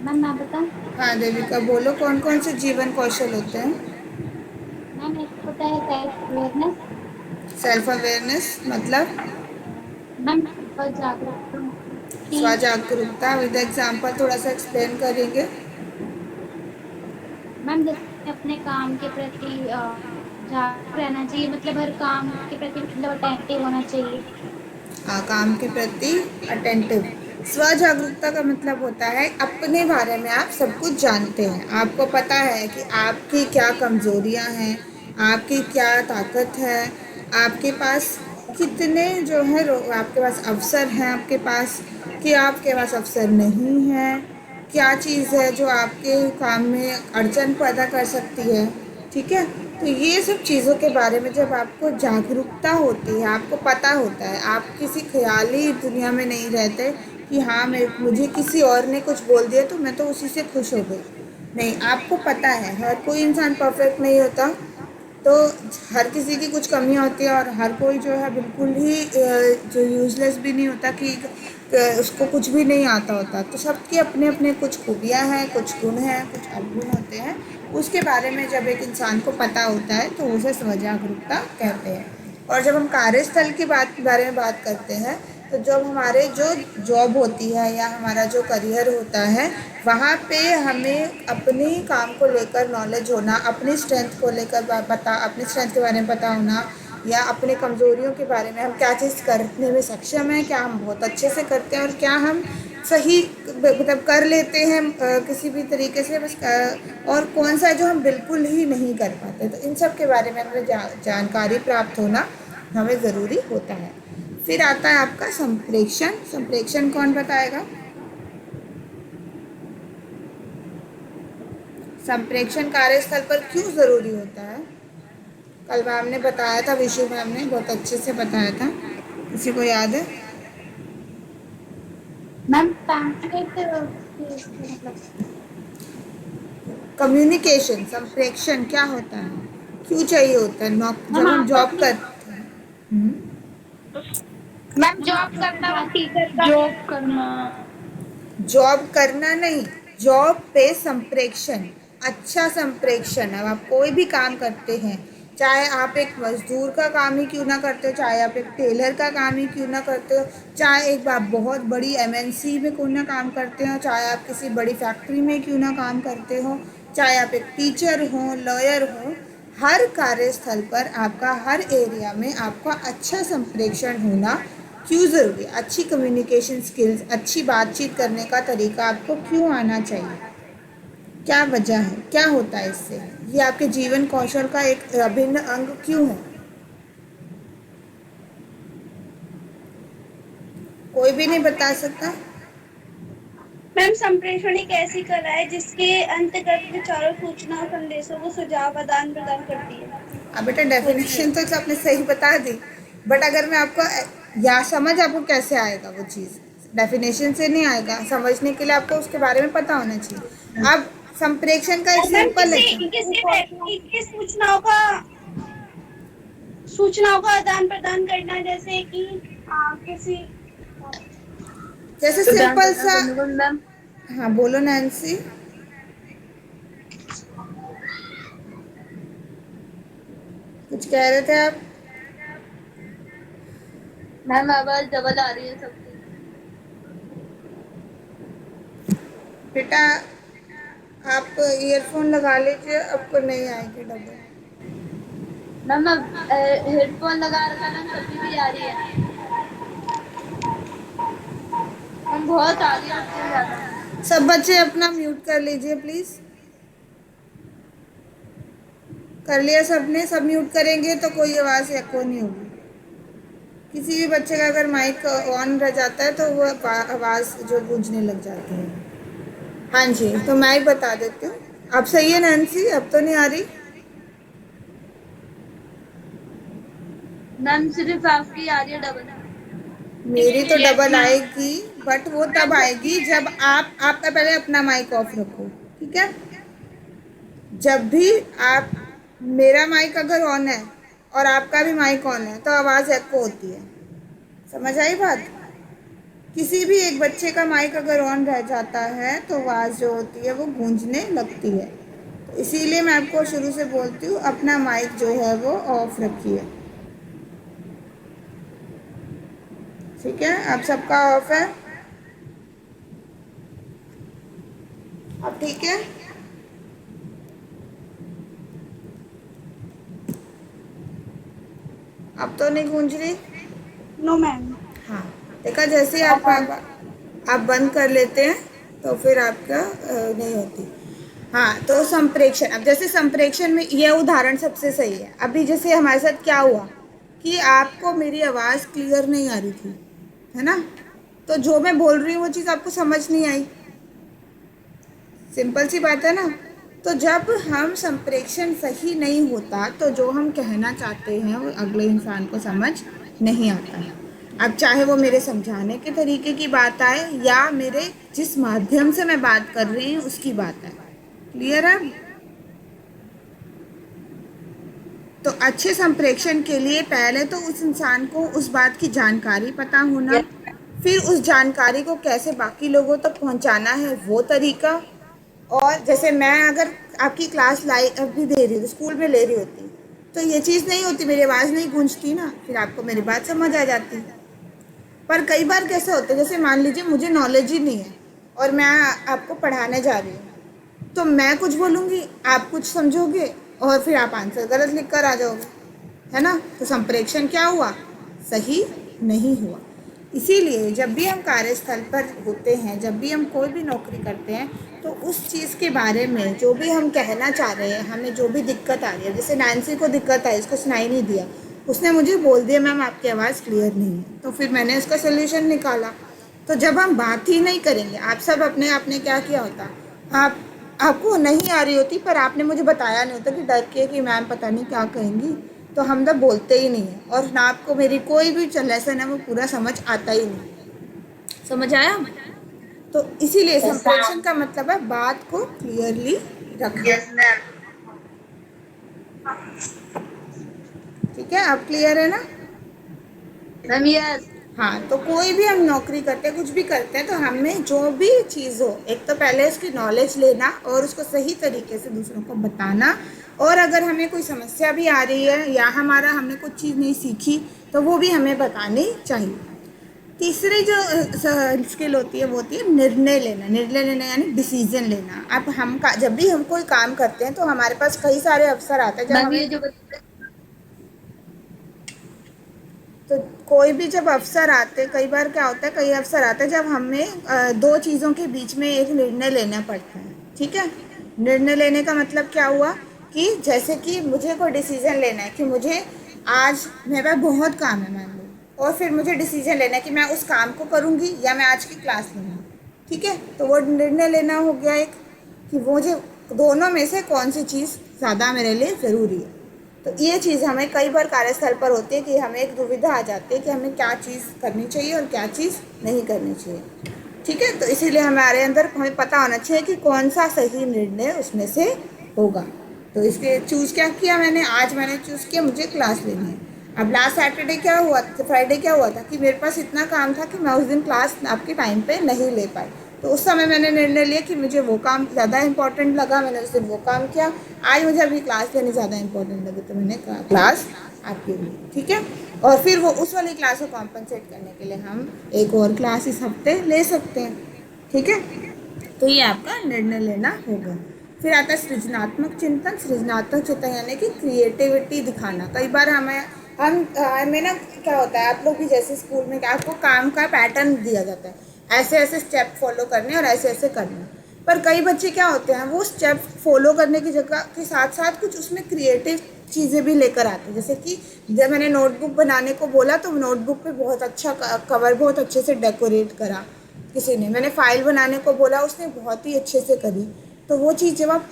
Ma'am मैं बताऊँ? हाँ देविका, बोलो कौन कौन से जीवन कौशल होते हैं। मैम एक होता है सेल्फ अवेयरनेस। सेल्फ अवेयरनेस मतलब? मैम स्व जागरूकता कि स्व जागरूकता विद एग्जाम्पल थोड़ा सा एक्सप्लेन करेंगे। मैम जैसे अपने काम के प्रति जागरूक रहना चाहिए, मतलब हर काम के प्रति मतलब अटेंटिव होना चाहिए। हाँ, काम के प्रति अटेंटिव। स्व जागरूकता का मतलब होता है अपने बारे में आप सब कुछ जानते हैं, आपको पता है कि आपकी क्या कमजोरियां हैं, आपकी क्या ताकत है, आपके पास कितने जो है आपके पास अवसर हैं आपके पास, कि आपके पास अवसर नहीं है, क्या चीज़ है जो आपके काम में अड़चन पैदा कर सकती है। ठीक है। तो ये सब चीज़ों के बारे में जब आपको जागरूकता होती है, आपको पता होता है, आप किसी ख्याली दुनिया में नहीं रहते कि हाँ मुझे किसी और ने कुछ बोल दिया तो मैं तो उसी से खुश हो गई। नहीं, आपको पता है हर कोई इंसान परफेक्ट नहीं होता, तो हर किसी की कुछ कमियां होती है, और हर कोई जो है बिल्कुल ही जो यूज़लेस भी नहीं होता कि उसको कुछ भी नहीं आता होता। तो सबके अपने अपने कुछ खूबियां हैं, कुछ गुण हैं, कुछ अवगुण होते हैं। उसके बारे में जब एक इंसान को पता होता है तो उसे स्वजागरूकता कहते हैं। और जब हम कार्यस्थल की बारे में बात करते हैं, तो जब हमारे जो जॉब होती है या हमारा जो करियर होता है, वहाँ पे हमें अपने काम को लेकर नॉलेज होना, अपनी स्ट्रेंथ को लेकर अपनी स्ट्रेंथ के बारे में पता होना, या अपने कमज़ोरियों के बारे में, हम क्या चीज़ करने में सक्षम हैं, क्या हम बहुत अच्छे से करते हैं और क्या हम सही मतलब कर लेते हैं किसी भी तरीके से बस और कौन सा है जो हम बिल्कुल ही नहीं कर पाते। तो इन सब के बारे में हमें जानकारी प्राप्त होना हमें ज़रूरी होता है। फिर आता है आपका संप्रेषण। संप्रेषण कौन बताएगा? संप्रेषण कार्यस्थल पर क्यों ज़रूरी होता है? कल मैम ने बताया था, विशु मैम ने बहुत अच्छे से बताया था, किसी को याद है? मैम पैम्फलेट मतलब कम्युनिकेशन संप्रेषण क्या होता है, क्यों चाहिए होता है मैम जब हम आपको जॉब अपनी करते हैं। हम्म। मैम मैम जॉब आपको अपनी करना बात मतलब टीचर का जॉब करना। जॉब करना नहीं, जॉब पे संप्रेषण, अच्छा संप्रेषण। अब आप कोई भी काम करते हैं, चाहे आप एक मजदूर का काम ही क्यों ना करते हो, चाहे आप एक टेलर का काम ही क्यों ना करते हो, चाहे एक आप बहुत बड़ी एमएनसी में क्यों ना काम करते हो, चाहे आप किसी बड़ी फैक्ट्री में क्यों ना काम करते हो, चाहे आप एक टीचर हो, लॉयर हो, हर कार्यस्थल पर आपका हर एरिया में आपका अच्छा संप्रेषण होना क्यों ज़रूरी है। अच्छी कम्युनिकेशन स्किल्स, अच्छी बातचीत करने का तरीका आपको क्यों आना चाहिए, क्या वजह है, क्या होता है इससे, ये आपके जीवन कौशल का एक अभिन्न अंग क्यों है? कोई भी नहीं बता सकता। मैम संप्रेषण एक ऐसी कला है जिसके अंतर्गत विचारों, सूचना और संदेशों को सुझाव आदान प्रदान करती है अब बेटा होती है। डेफिनेशन तो आपने सही बता दी, बट अगर मैं आपको या समझ आपको कैसे आएगा वो चीज़, डेफिनेशन से नहीं आएगा, समझने के लिए आपको उसके बारे में पता होना चाहिए। अब संप्रेषण का एक और मैम सिंपल किसी है। किसी व्यक्ति की सूचनाओं का आदान प्रदान करना, जैसे कि किसी जैसे प्रदान सिंपल करना सा। करने को मैम। हाँ बोलो नैन्सी। कुछ कह रहे थे आप? मैम आवाज डबल आ रही है सबकी। बेटा आप ईयरफोन लगा लीजिए, आपको नहीं आएगी डबल। मैम अब हेडफोन लगा रखा मैम, तभी भी आ रही है मैम, बहुत आ रही है हद से ज्यादा। सब बच्चे अपना म्यूट कर लीजिए प्लीज़। कर लिया सबने? सब म्यूट करेंगे तो कोई आवाज़ एको नहीं होगी। किसी भी बच्चे का अगर माइक ऑन रह जाता है तो वो आवाज़ जो गूंजने लग जाती है। हाँ जी, तो मैं ही बता देती हूँ। अब सही है नैन्सी? अब तो नहीं आ रही? मैम सिर्फ आपकी आ रही है डबल। मेरी तो यस डबल मैम। आएगी, बट वो तब आएगी जब आप आपका पहले अपना माइक ऑफ रखो। ठीक है? जब भी आप, मेरा माइक अगर ऑन है और आपका भी माइक ऑन है तो आवाज़ एको होती है। समझ आई बात? किसी भी एक बच्चे का माइक अगर ऑन रह जाता है तो आवाज़ जो होती है वो गूंजने लगती है। तो इसीलिए मैं आपको शुरू से बोलती हूँ अपना माइक जो है वो ऑफ रखिए। ठीक है, आप सबका ऑफ है? अब ठीक है? अब तो नहीं गूंज रही? No ma'am. हाँ, देखा, जैसे ही आप बंद कर लेते हैं तो फिर आपका नहीं होती। हाँ, तो संप्रेक्षण, अब जैसे संप्रेक्षण में यह उदाहरण सबसे सही है। अभी जैसे हमारे साथ क्या हुआ कि आपको मेरी आवाज़ क्लियर नहीं आ रही थी, है ना? तो जो मैं बोल रही हूँ वो चीज़ आपको समझ नहीं आई। सिंपल सी बात है ना। तो जब हम संप्रेक्षण सही नहीं होता तो जो हम कहना चाहते हैं वो अगले इंसान को समझ नहीं आता है। अब चाहे वो मेरे समझाने के तरीके की बात आए या मेरे जिस माध्यम से मैं बात कर रही हूँ उसकी बात आए। क्लियर है? तो अच्छे संप्रेक्षण के लिए पहले तो उस इंसान को उस बात की जानकारी पता होना, फिर उस जानकारी को कैसे बाकी लोगों तक पहुंचाना है वो तरीका। और जैसे मैं अगर आपकी क्लास अभी दे रही हूँ, स्कूल में ले रही होती, तो ये चीज़ नहीं होती, मेरी आवाज़ नहीं गूंजती ना, फिर आपको मेरी बात समझ आ जाती। पर कई बार कैसे होते हैं, जैसे मान लीजिए मुझे नॉलेज ही नहीं है और मैं आपको पढ़ाने जा रही हूँ, तो मैं कुछ बोलूँगी, आप कुछ समझोगे और फिर आप आंसर गलत लिख कर आ जाओगे, है ना? तो संप्रेक्षण क्या हुआ? सही नहीं हुआ। इसीलिए जब भी हम कार्यस्थल पर होते हैं, जब भी हम कोई भी नौकरी करते हैं, तो उस चीज़ के बारे में जो भी हम कहना चाह रहे हैं, हमें जो भी दिक्कत आ रही है, जैसे नैन्सी को दिक्कत आई, उसको सुनाई नहीं दिया, उसने मुझे बोल दिया मैम आपकी आवाज़ क्लियर नहीं है, तो फिर मैंने उसका सोल्यूशन निकाला। तो जब हम बात ही नहीं करेंगे, आप सब अपने आपने क्या किया होता, आप आपको नहीं आ रही होती पर आपने मुझे बताया नहीं होता कि डर के कि मैम पता नहीं क्या कहेंगी, तो हम तो बोलते ही नहीं हैं और ना आपको मेरी कोई भी लेसन है वो पूरा समझ आता ही नहीं। समझ आया? तो इसीलिए संप्रेषण का मतलब है बात को क्लियरली रखना। ठीक है, आप क्लियर है ना? Ma'am yes. हाँ, तो कोई भी हम नौकरी करते हैं, कुछ भी करते हैं, तो हमें जो भी चीज़ हो, एक तो पहले उसकी नॉलेज लेना और उसको सही तरीके से दूसरों को बताना। और अगर हमें कोई समस्या भी आ रही है या हमने कुछ चीज़ नहीं सीखी तो वो भी हमें बतानी चाहिए। तीसरी जो स्किल होती है वो होती है निर्णय लेना। निर्णय लेना यानी डिसीजन लेना। अब जब भी हम कोई काम करते हैं तो हमारे पास कई सारे अवसर आते हैं, जब हमें तो कोई भी जब अवसर आते, कई बार क्या होता है, कई अवसर आते हैं जब हमें दो चीज़ों के बीच में एक निर्णय लेना पड़ता है। ठीक है, निर्णय लेने का मतलब क्या हुआ कि जैसे कि मुझे कोई डिसीजन लेना है कि मुझे आज मेरे पास बहुत काम है मान लो, और फिर मुझे डिसीजन लेना है कि मैं उस काम को करूँगी या मैं आज की क्लास लूँगी। ठीक है, तो वो निर्णय लेना हो गया एक, कि मुझे दोनों में से कौन सी चीज़ ज़्यादा मेरे लिए ज़रूरी है। तो ये चीज़ हमें कई बार कार्यस्थल पर होती है कि हमें एक दुविधा आ जाती है कि हमें क्या चीज़ करनी चाहिए और क्या चीज़ नहीं करनी चाहिए। ठीक है, तो इसीलिए हमारे अंदर हमें पता होना चाहिए कि कौन सा सही निर्णय उसमें से होगा। तो इसके चूज़ क्या किया मैंने, आज मैंने चूज़ किया मुझे क्लास लेनी है। अब लास्ट सैटरडे क्या हुआ, फ्राइडे क्या हुआ था कि मेरे पास इतना काम था कि मैं उस दिन क्लास आपके टाइम पे नहीं ले पाई। तो उस समय मैंने निर्णय लिया कि मुझे वो काम ज़्यादा इम्पोर्टेंट लगा, मैंने उस दिन वो काम किया। आज मुझे अभी क्लास लेनी ज़्यादा इम्पोर्टेंट लगी तो मैंने क्लास आपकी ली। ठीक है, और फिर वो उस वाली क्लास को कॉम्पनसेट करने के लिए हम एक और क्लास इस हफ्ते ले सकते हैं। ठीक है, तो ये आपका निर्णय लेना होगा। फिर आता है सृजनात्मक चिंतन। सृजनात्मक चिंतन यानी कि क्रिएटिविटी दिखाना। कई बार हमें ना क्या होता है, आप लोग भी जैसे स्कूल में आपको काम का पैटर्न दिया जाता है, ऐसे ऐसे स्टेप फॉलो करने और ऐसे ऐसे करने। पर कई बच्चे क्या होते हैं, वो स्टेप फॉलो करने की जगह के साथ साथ कुछ उसमें क्रिएटिव चीज़ें भी लेकर आते हैं। जैसे कि जब मैंने नोटबुक बनाने को बोला तो नोटबुक पे बहुत अच्छा कवर बहुत अच्छे से डेकोरेट करा किसी ने। मैंने फाइल बनाने को बोला, उसने बहुत ही अच्छे से करी। तो वो चीज़ जब आप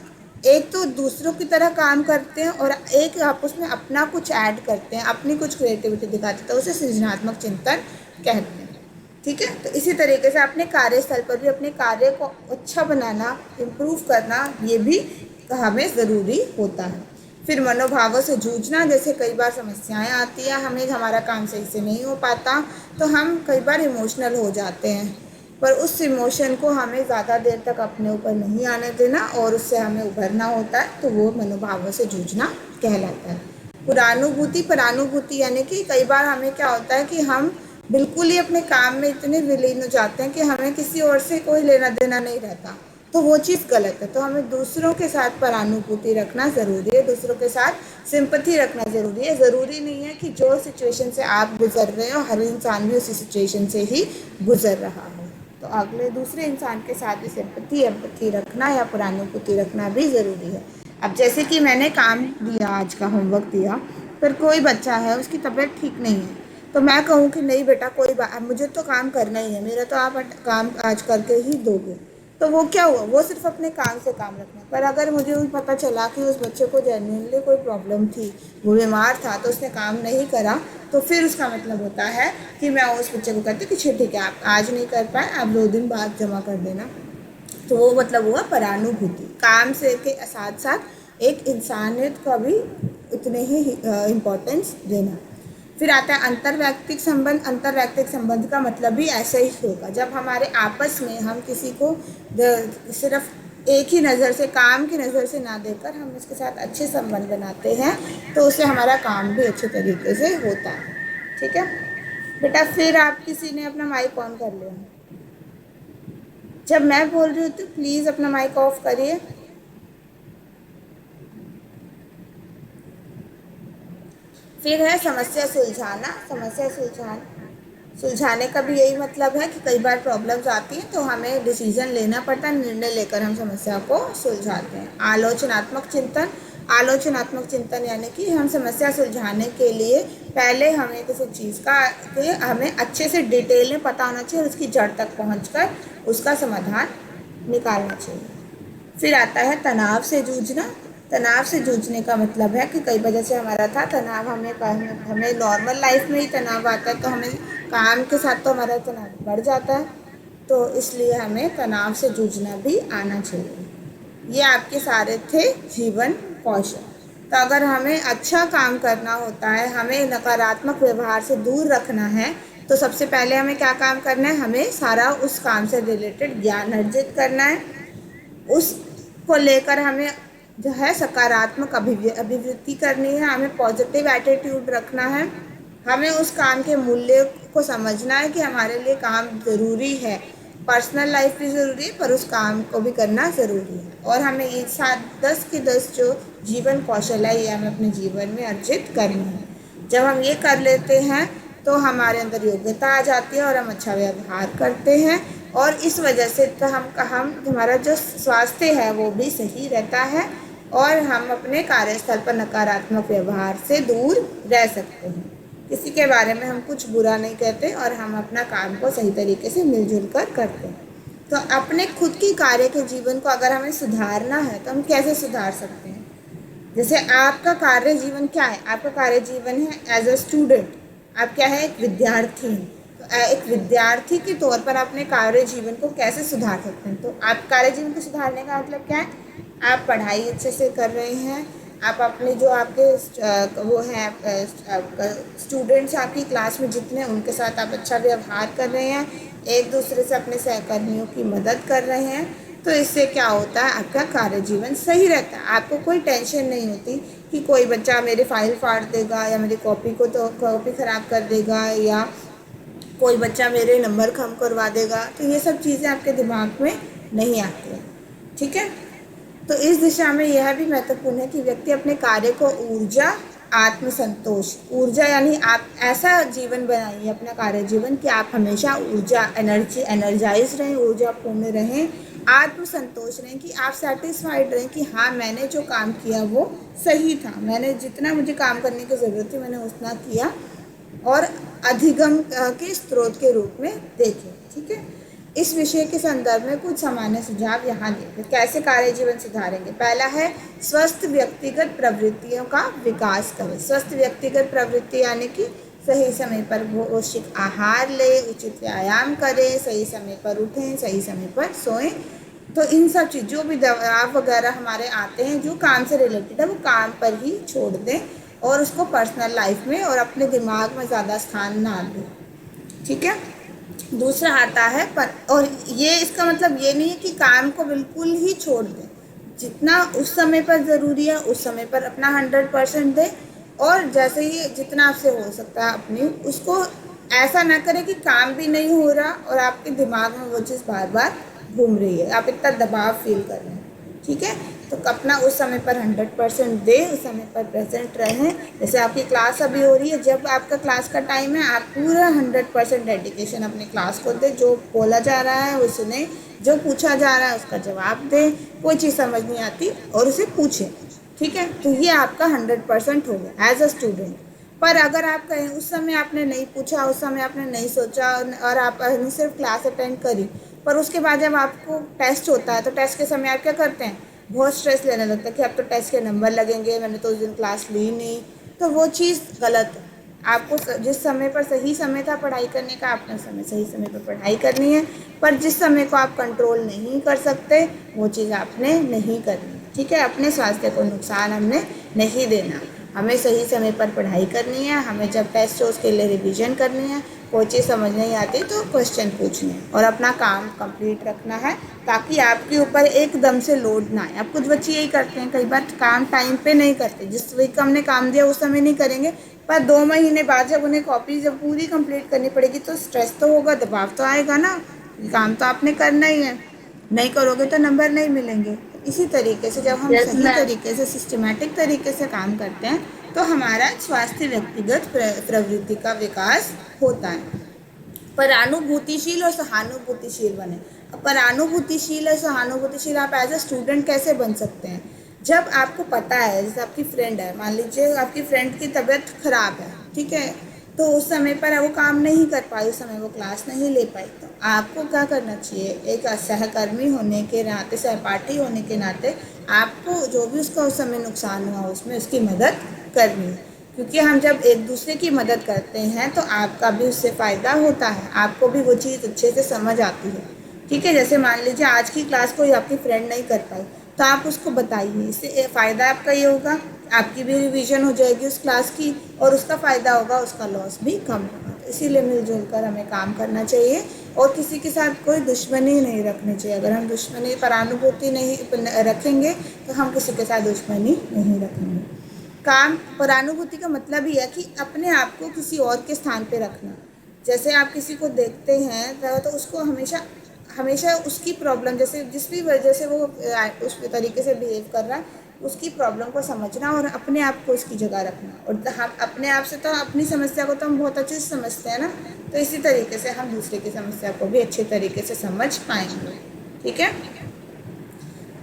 एक तो दूसरों की तरह काम करते हैं और एक आप उसमें अपना कुछ ऐड करते हैं, अपनी कुछ क्रिएटिविटी दिखाते हैं, तो उसे सृजनात्मक चिंतन कहते हैं। ठीक है, तो इसी तरीके से अपने कार्यस्थल पर भी अपने कार्य को अच्छा बनाना, इम्प्रूव करना, ये भी हमें ज़रूरी होता है। फिर मनोभावों से जूझना, जैसे कई बार समस्याएं आती हैं, हमें हमारा काम सही से नहीं हो पाता तो हम कई बार इमोशनल हो जाते हैं, पर उस इमोशन को हमें ज़्यादा देर तक अपने ऊपर नहीं आने देना और उससे हमें उभरना होता है, तो वो मनोभावों से जूझना कहलाता है। पुरानुभूति, परानुभूति यानी कि कई बार हमें क्या होता है कि हम बिल्कुल ही अपने काम में इतने विलीन हो जाते हैं कि हमें किसी और से कोई लेना देना नहीं रहता, तो वो चीज़ गलत है। तो हमें दूसरों के साथ परानुभूति रखना ज़रूरी है, दूसरों के साथ सिंपैथी रखना ज़रूरी है। ज़रूरी नहीं है कि जो सिचुएशन से आप गुजर रहे हो हर इंसान भी उसी सिचुएशन से ही गुजर रहा हो, तो अगले दूसरे इंसान के साथ भी सिंपैथी एम्पैथी रखना या परानुभूति रखना भी ज़रूरी है। अब जैसे कि मैंने काम दिया, आज का होमवर्क दिया, पर कोई बच्चा है उसकी तबीयत ठीक नहीं है, तो मैं कहूँ कि नहीं बेटा कोई बात, मुझे तो काम करना ही है, मेरा तो आप काम आज करके ही दोगे, तो वो क्या हुआ, वो सिर्फ अपने काम से काम रखना। पर अगर मुझे पता चला कि उस बच्चे को जेन्युइनली कोई प्रॉब्लम थी, वो बीमार था, तो उसने काम नहीं करा, तो फिर उसका मतलब होता है कि मैं उस बच्चे को कहती कि ठीक है आप आज नहीं कर पाए, आप 2 दिन बाद जमा कर देना, तो वो मतलब हुआ परानुभूति। काम से के साथ साथ एक इंसानियत का भी उतने ही इम्पोर्टेंस देना। फिर आता है अंतर्वैयक्तिक संबंध। अंतर्वैयक्तिक संबंध का मतलब भी ऐसा ही होगा, जब हमारे आपस में हम किसी को सिर्फ एक ही नज़र से, काम की नज़र से ना देकर हम उसके साथ अच्छे संबंध बनाते हैं, तो उससे हमारा काम भी अच्छे तरीके से होता है। ठीक है बेटा, फिर आप किसी ने अपना माइक ऑन कर लिया, जब मैं बोल रही हूँ तो प्लीज़ अपना माइक ऑफ करिए। फिर है समस्या सुलझाना। समस्या सुलझाने का भी यही मतलब है कि कई बार प्रॉब्लम्स आती हैं तो हमें डिसीजन लेना पड़ता है, निर्णय लेकर हम समस्या को सुलझाते हैं। आलोचनात्मक चिंतन। आलोचनात्मक चिंतन यानी कि हम समस्या सुलझाने के लिए पहले हमें किसी चीज़ का हमें अच्छे से डिटेल में पता होना चाहिए और उसकी जड़ तक पहुंचकर उसका समाधान निकालना चाहिए। फिर आता है तनाव से जूझना। तनाव से जूझने का मतलब है कि कई वजह से हमारा तनाव हमें नॉर्मल लाइफ में ही तनाव आता है, तो हमें काम के साथ तो हमारा तनाव बढ़ जाता है, तो इसलिए हमें तनाव से जूझना भी आना चाहिए। ये आपके सारे थे जीवन कौशल। तो अगर हमें अच्छा काम करना होता है, हमें नकारात्मक व्यवहार से दूर रखना है, तो सबसे पहले हमें क्या काम करना है, हमें सारा उस काम से रिलेटेड ज्ञान अर्जित करना है। उसको लेकर हमें जो है सकारात्मक अभिवृत्ति करनी है, हमें पॉजिटिव एटीट्यूड रखना है, हमें उस काम के मूल्य को समझना है कि हमारे लिए काम ज़रूरी है, पर्सनल लाइफ भी ज़रूरी है पर उस काम को भी करना ज़रूरी है। और हमें ये 10 के 10 जो जीवन कौशल है ये हमें अपने जीवन में अर्जित करनी है। जब हम ये कर लेते हैं तो हमारे अंदर योग्यता आ जाती है और हम अच्छा व्यवहार करते हैं, और इस वजह से तो हम हमारा जो स्वास्थ्य है वो भी सही रहता है और हम अपने कार्यस्थल पर नकारात्मक व्यवहार से दूर रह सकते हैं। किसी के बारे में हम कुछ बुरा नहीं कहते और हम अपना काम को सही तरीके से मिलजुल कर करते हैं। तो अपने खुद की कार्य के जीवन को अगर हमें सुधारना है तो हम कैसे सुधार सकते हैं? जैसे आपका कार्य जीवन क्या है? आपका कार्य जीवन है एज अ स्टूडेंट, आप क्या है, एक विद्यार्थी हैं। तो एक विद्यार्थी के तौर पर अपने कार्य जीवन को कैसे सुधार सकते हैं? तो आप कार्य जीवन को सुधारने का मतलब क्या है? आप पढ़ाई अच्छे से कर रहे हैं, आप अपने जो आपके वो हैं स्टूडेंट्स आपकी क्लास में जितने, उनके साथ आप अच्छा व्यवहार कर रहे हैं, एक दूसरे से अपने सहकर्मियों की मदद कर रहे हैं, तो इससे क्या होता है, आपका कार्य जीवन सही रहता है। आपको कोई टेंशन नहीं होती कि कोई बच्चा मेरी फाइल फाड़ देगा या मेरी कॉपी ख़राब कर देगा या कोई बच्चा मेरे नंबर कम करवा देगा, तो ये सब चीज़ें आपके दिमाग में नहीं आती हैं। ठीक है, तो इस दिशा में यह भी महत्वपूर्ण है कि व्यक्ति अपने कार्य को ऊर्जा, आत्मसंतोष, ऊर्जा यानी आप ऐसा जीवन बनाइए अपना कार्य जीवन कि आप हमेशा एनर्जाइज रहें, ऊर्जापूर्ण रहें, आत्मसंतोष रहें कि आप सेटिस्फाइड रहें कि हाँ मैंने जो काम किया वो सही था, मैंने जितना मुझे काम करने की ज़रूरत थी मैंने उतना किया, और अधिगम के स्रोत के रूप में देखें। ठीक है, इस विषय के संदर्भ में कुछ सामान्य सुझाव यहाँ दें। कैसे कार्य जीवन सुधारेंगे? पहला है स्वस्थ व्यक्तिगत प्रवृत्तियों का विकास करें। स्वस्थ व्यक्तिगत प्रवृत्ति यानी कि सही समय पर पौष्टिक आहार लें, उचित व्यायाम करें, सही समय पर उठें, सही समय पर सोएं, तो इन सब चीज़ जो भी दबाव वगैरह हमारे आते हैं जो काम से रिलेटेड है वो काम पर ही छोड़ दें और उसको पर्सनल लाइफ में और अपने दिमाग में ज़्यादा स्थान ना दें, ठीक है। दूसरा आता है पर, और ये इसका मतलब ये नहीं है कि काम को बिल्कुल ही छोड़ दें, जितना उस समय पर ज़रूरी है उस समय पर अपना 100% दें, और जैसे ही जितना आपसे हो सकता है अपनी उसको ऐसा ना करें कि काम भी नहीं हो रहा और आपके दिमाग में वो चीज़ बार बार घूम रही है, आप इतना दबाव फील कर रहे हैं, ठीक है। तो अपना उस समय पर 100% दें, उस समय पर प्रेजेंट रहें। जैसे आपकी क्लास अभी हो रही है, जब आपका क्लास का टाइम है आप पूरा 100% डेडिकेशन अपनी क्लास को दें, जो बोला जा रहा है वो सुने, जो पूछा जा रहा है उसका जवाब दें, कोई चीज़ समझ नहीं आती और उसे पूछें, ठीक है। तो ये आपका 100% हो गया एज अ स्टूडेंट। पर अगर आप कहें उस समय आपने नहीं पूछा, उस समय आपने नहीं सोचा और आपने सिर्फ क्लास अटेंड करी, पर उसके बाद जब आपको टेस्ट होता है तो टेस्ट के समय आप क्या करते हैं, बहुत स्ट्रेस लेने लगता है कि अब तो टेस्ट के नंबर लगेंगे, मैंने तो उस दिन क्लास ली नहीं। तो वो चीज़ गलत है। आपको जिस समय पर सही समय था पढ़ाई करने का, आपने उस समय सही समय पर पढ़ाई करनी है। पर जिस समय को आप कंट्रोल नहीं कर सकते वो चीज़ आपने नहीं करनी, ठीक है। अपने स्वास्थ्य को नुकसान हमने नहीं देना, हमें सही समय पर पढ़ाई करनी है, हमें जब टेस्ट हो उसके लिए रिवीजन करनी है, कोई चीज़ समझ नहीं आती तो क्वेश्चन पूछने हैं और अपना काम कंप्लीट रखना है, ताकि आपके ऊपर एकदम से लोड ना आए। अब कुछ बच्चे यही करते हैं, कई बार काम टाइम पे नहीं करते, जिस वीक हमने काम दिया उस समय नहीं करेंगे, पर 2 महीने बाद जब उन्हें कॉपी जब पूरी कंप्लीट करनी पड़ेगी तो स्ट्रेस तो होगा, दबाव तो आएगा ना, काम तो आपने करना ही है, नहीं करोगे तो नंबर नहीं मिलेंगे। इसी तरीके से जब हम सही तरीके से सिस्टमेटिक तरीके से काम करते हैं तो हमारा स्वास्थ्य व्यक्तिगत प्रवृत्ति का विकास होता है। परानुभूतिशील और सहानुभूतिशील बने। अब परानुभूतिशील और सहानुभूतिशील आप एज अ स्टूडेंट कैसे बन सकते हैं, जब आपको पता है, जैसे आपकी फ्रेंड है, मान लीजिए आपकी फ्रेंड की तबीयत खराब है, ठीक है, तो उस समय पर वो काम नहीं कर पाई, उस समय वो क्लास नहीं ले पाई, तो आपको क्या करना चाहिए, एक सहकर्मी होने के नाते, सहपाठी होने के नाते आपको जो भी उसका उस समय नुकसान हुआ उसमें उसकी मदद करनी है, क्योंकि हम जब एक दूसरे की मदद करते हैं तो आपका भी उससे फ़ायदा होता है, आपको भी वो चीज़ अच्छे से समझ आती है, ठीक है। जैसे मान लीजिए आज की क्लास कोई आपकी फ्रेंड नहीं कर पाई तो आप उसको बताइए, इससे फ़ायदा आपका ये होगा, आपकी भी रिवीजन हो जाएगी उस क्लास की और उसका फ़ायदा होगा, उसका लॉस भी कम होगा। तो इसीलिए मिलजुल कर हमें काम करना चाहिए और किसी के साथ कोई दुश्मनी नहीं रखनी चाहिए। अगर हम दुश्मनी परानुभूति नहीं रखेंगे तो हम किसी के साथ दुश्मनी नहीं रखेंगे। काम परानुभूति का मतलब ही है कि अपने आप को किसी और के स्थान पे रखना। जैसे आप किसी को देखते हैं तो उसको हमेशा हमेशा उसकी प्रॉब्लम, जैसे जिस भी वजह से वो उस तरीके से बिहेव कर रहा है, उसकी प्रॉब्लम को समझना और अपने आप को उसकी जगह रखना। और हम अपने आप से तो अपनी समस्या को तो हम बहुत अच्छे से समझते हैं ना, तो इसी तरीके से हम दूसरे की समस्या को भी अच्छे तरीके से समझ पाएंगे, ठीक है।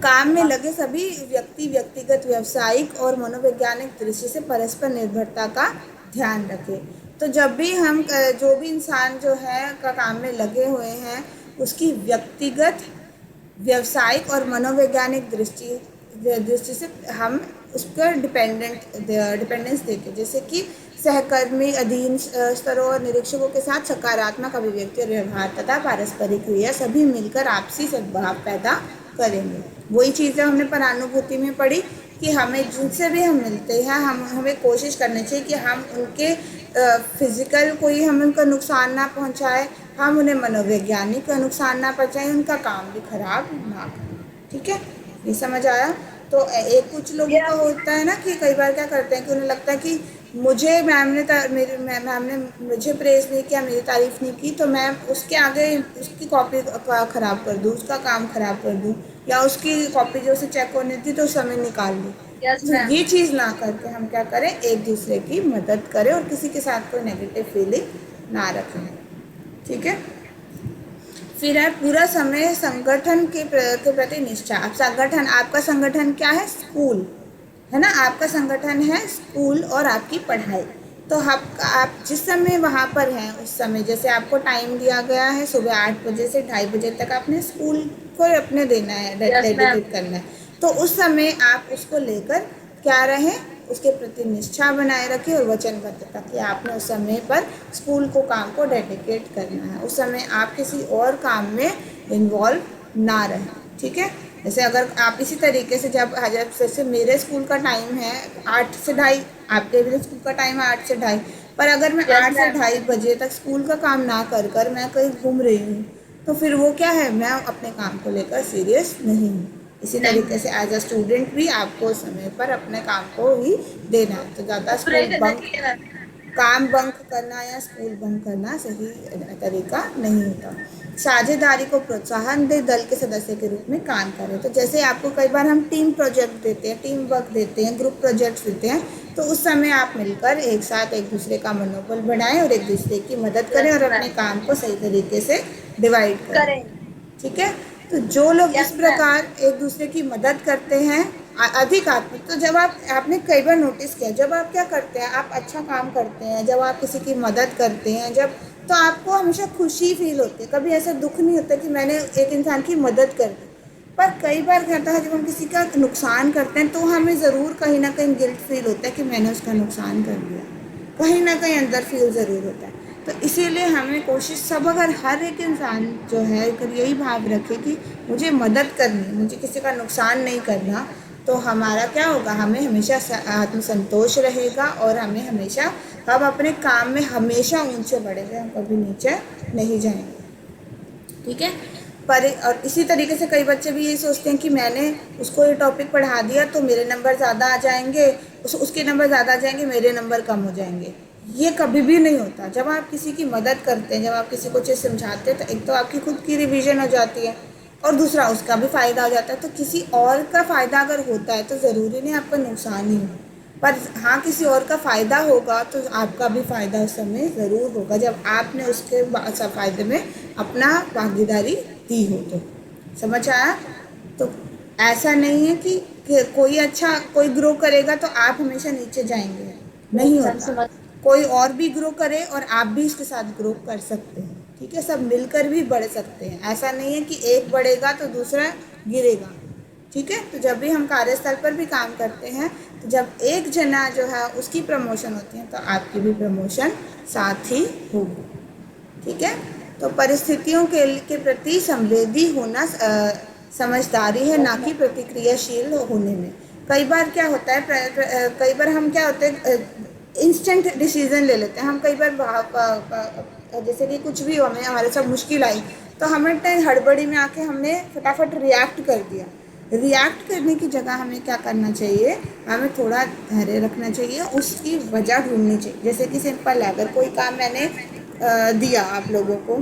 काम में लगे सभी व्यक्ति व्यक्तिगत, व्यावसायिक और मनोवैज्ञानिक दृष्टि से परस्पर निर्भरता का ध्यान रखें। तो जब भी हम जो भी इंसान जो है का काम में लगे हुए हैं उसकी व्यक्तिगत, व्यावसायिक और मनोवैज्ञानिक दृष्टि से हम उस पर डिपेंडेंस देते, जैसे कि सहकर्मी, अधीन स्तरों और निरीक्षकों के साथ सकारात्मक अभिव्यक्ति और व्यवहार तथा पारस्परिक क्रिया सभी मिलकर आपसी सद्भाव पैदा करेंगे। वही चीज़ें हमने परानुभूति में पढ़ी कि हमें जिनसे भी हम मिलते हैं हमें कोशिश करनी चाहिए कि हम उनके फिजिकल कोई हम उनका नुकसान ना पहुंचाए, हम उन्हें मनोवैज्ञानिक का नुकसान ना पहुंचाए, उनका काम भी खराब ना करें, ठीक है। ये समझ आया। तो एक कुछ लोगों का होता है ना कि कई बार क्या करते हैं कि उन्हें लगता है कि मुझे मैम ने मुझे प्रेज़ नहीं किया, मेरी तारीफ़ नहीं की, तो मैं उसके आगे उसकी कॉपी ख़राब कर दूँ, उसका काम ख़राब कर दूँ, या उसकी कॉपी जो उसे चेक होनी थी तो उस समय निकाल ली। तो ये चीज़ ना करके हम क्या करें, एक दूसरे की मदद करें और किसी के साथ कोई नेगेटिव फीलिंग ना रखें, ठीक है। फिर है पूरा समय संगठन के प्रति निष्ठा। अब संगठन, आपका संगठन क्या है, स्कूल है ना, आपका संगठन है स्कूल और आपकी पढ़ाई। तो आप जिस समय वहाँ पर हैं उस समय, जैसे आपको टाइम दिया गया है सुबह 8 बजे से 2:30 बजे तक आपने स्कूल को अपने देना है, डेडिकेट करना है, तो उस समय आप उसको लेकर क्या रहें, उसके प्रति निष्ठा बनाए रखें और वचनबद्धता कि आपने उस समय पर स्कूल को काम को डेडिकेट करना है, उस समय आप किसी और काम में इन्वॉल्व ना रहें, ठीक है। जैसे अगर आप इसी तरीके से जैसे मेरे स्कूल का टाइम है 8 से 2:30, आपके भी स्कूल का टाइम है 8 से 2:30, पर अगर मैं यस 8 से 2:30 बजे तक स्कूल का काम ना कर कर मैं कहीं घूम रही हूँ, तो फिर वो क्या है, मैं अपने काम को लेकर सीरियस नहीं हूँ। इसी तरीके से एज अ स्टूडेंट भी आपको समय पर अपने काम को ही देना है। तो ज़्यादा स्कूल बंक काम बंक करना या स्कूल बंक करना सही तरीका नहीं होता। साझेदारी को प्रोत्साहन दे, दल के सदस्य के रूप में काम करें। तो जैसे आपको कई बार हम टीम प्रोजेक्ट देते हैं, टीम वर्क देते हैं, ग्रुप प्रोजेक्ट्स देते हैं, तो उस समय आप मिलकर एक साथ एक दूसरे का मनोबल बढ़ाएं और एक दूसरे की मदद करें और अपने काम को सही तरीके से डिवाइड करें। करें। ठीक है। तो जो लोग इस यस मैम। प्रकार एक दूसरे की मदद करते हैं, अधिक आत्म, तो जब आपने कई बार नोटिस किया, जब आप क्या करते हैं, आप अच्छा काम करते हैं, जब आप किसी की मदद करते हैं, जब, तो आपको हमेशा खुशी फील होती है। कभी ऐसा दुख नहीं होता कि मैंने एक इंसान की मदद कर दी। पर कई बार क्या होता है, जब हम किसी का नुकसान करते हैं तो हमें ज़रूर कहीं ना कहीं गिल्ट फील होता है कि मैंने उसका नुकसान कर दिया, कहीं ना कहीं अंदर फील ज़रूर होता है। तो इसीलिए हमें कोशिश, सब अगर हर एक इंसान जो है अगर यही भाव रखे कि मुझे मदद करनी, मुझे किसी का नुकसान नहीं करना, तो हमारा क्या होगा, हमें हमेशा आत्मसंतोष रहेगा और हमें हमेशा, हम अपने काम में हमेशा ऊंचे बढ़ेंगे, हम कभी नीचे नहीं जाएंगे। ठीक है। पर और इसी तरीके से कई बच्चे भी यही सोचते हैं कि मैंने उसको ये टॉपिक पढ़ा दिया तो मेरे नंबर ज़्यादा आ जाएंगे, उसके नंबर ज़्यादा आ जाएंगे, मेरे नंबर कम हो जाएंगे। ये कभी भी नहीं होता। जब आप किसी की मदद करते हैं, जब आप किसी को चीज़ समझाते हैं, तो एक तो आपकी खुद की रिवीजन हो जाती है और दूसरा उसका भी फ़ायदा हो जाता है। तो किसी और का फ़ायदा अगर होता है तो ज़रूरी नहीं आपका नुकसान ही हो, पर हाँ किसी और का फ़ायदा होगा तो आपका भी फ़ायदा उस समय ज़रूर होगा, जब आपने उसके फ़ायदे में अपना भागीदारी दी हो। तो समझ आया। तो ऐसा नहीं है कि कोई ग्रो करेगा तो आप हमेशा नीचे जाएंगे, नहीं मैम होता। समझ। कोई और भी ग्रो करे और आप भी उसके साथ ग्रो कर सकते हैं। ठीक है। सब मिलकर भी बढ़ सकते हैं। ऐसा नहीं है कि एक बढ़ेगा तो दूसरा गिरेगा। ठीक है। तो जब भी हम कार्यस्थल पर भी काम करते हैं, तो जब एक जना जो है उसकी प्रमोशन होती है तो आपकी भी प्रमोशन साथ ही होगी। ठीक है। तो परिस्थितियों के प्रति संवेदी होना समझदारी है, ना कि प्रतिक्रियाशील होने में। कई बार क्या होता है, कई बार हम क्या होते हैं, इंस्टेंट डिसीजन ले लेते हैं हम। कई बार जैसे कि कुछ भी हो, हमें हमारे साथ मुश्किल आई तो हमें हड़बड़ी में आके हमने फटाफट रिएक्ट कर दिया। रिएक्ट करने की जगह हमें क्या करना चाहिए, हमें थोड़ा धैर्य रखना चाहिए, उसकी वजह ढूंढनी चाहिए। जैसे कि सिंपल है, अगर कोई काम मैंने दिया आप लोगों को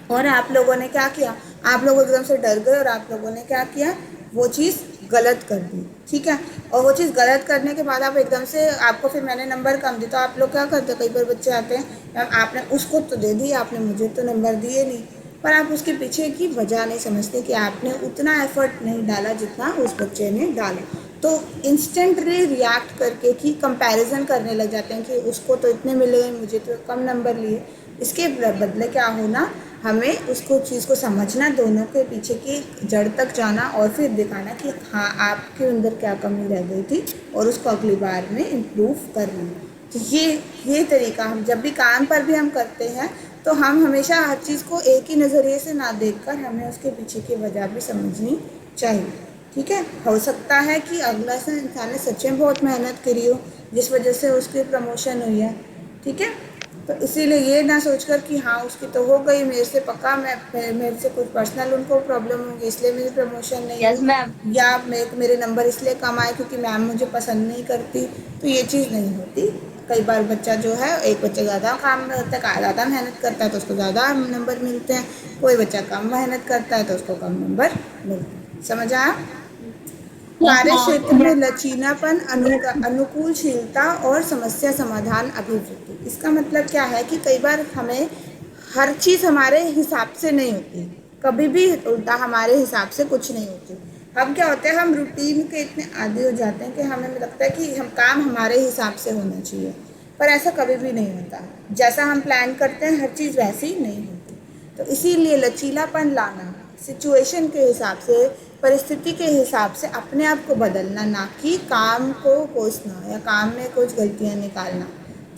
और आप लोगों ने क्या किया, आप लोग एकदम से डर गए और आप लोगों ने क्या किया, वो चीज़ गलत कर दी। ठीक है। और वो चीज़ गलत करने के बाद आप एकदम से, आपको फिर मैंने नंबर कम दी तो आप लोग क्या करते हैं, कई बार बच्चे आते हैं, मैम आपने उसको तो दे दी, आपने मुझे तो नंबर दिए नहीं। पर आप उसके पीछे की वजह नहीं समझते कि आपने उतना एफर्ट नहीं डाला जितना उस बच्चे ने डाला। तो इंस्टेंटली रिएक्ट करके कि कंपैरिजन करने लग जाते हैं कि उसको तो इतने मिले, मुझे तो कम नंबर लिए। इसके बदले क्या होना, हमें उसको चीज़ को समझना, दोनों के पीछे की जड़ तक जाना और फिर दिखाना कि हाँ आपके अंदर क्या कमी रह गई थी और उसको अगली बार में इम्प्रूव करना। तो ये तरीका हम जब भी काम पर भी हम करते हैं तो हम हमेशा हर चीज़ को एक ही नज़रिए से ना देखकर हमें उसके पीछे की वजह भी समझनी चाहिए। ठीक है। हो सकता है कि अगला से इंसान ने सच में बहुत मेहनत करी हो जिस वजह से उसकी प्रमोशन हुई है। ठीक है। तो इसीलिए ये ना सोचकर कि हाँ उसकी तो हो गई, मेरे से पक्का, मेरे से कुछ पर्सनल उनको प्रॉब्लम होगी इसलिए मेरी प्रमोशन नहीं यस मैम। हुई, या मेरे नंबर इसलिए कम आए क्योंकि मैम मुझे पसंद नहीं करती। तो ये चीज़ नहीं होती। कई बार बच्चा जो है, एक बच्चा ज़्यादा काम में होता है, ज़्यादा मेहनत करता है तो उसको ज़्यादा नंबर मिलते हैं, कोई बच्चा कम मेहनत करता है तो उसको कम नंबर मिलते हैं। समझ आया। यस कार्य क्षेत्र मैम। में लचीलापन, अनुकूलशीलता और समस्या समाधान अभिवृद्धि। इसका मतलब क्या है कि कई बार हमें हर चीज़ हमारे हिसाब से नहीं होती, कभी भी उल्टा हमारे हिसाब से कुछ नहीं होती। हम क्या होते हैं, हम रूटीन के इतने आदी हो जाते हैं कि हमें लगता है कि हम काम हमारे हिसाब से होना चाहिए, पर ऐसा कभी भी नहीं होता। जैसा हम प्लान करते हैं हर चीज़ वैसी नहीं होती। तो इसीलिए लचीलापन लाना, सिचुएशन के हिसाब से, परिस्थिति के हिसाब से अपने आप को बदलना, ना कि काम को कोसना या काम में कुछ गलतियां निकालना।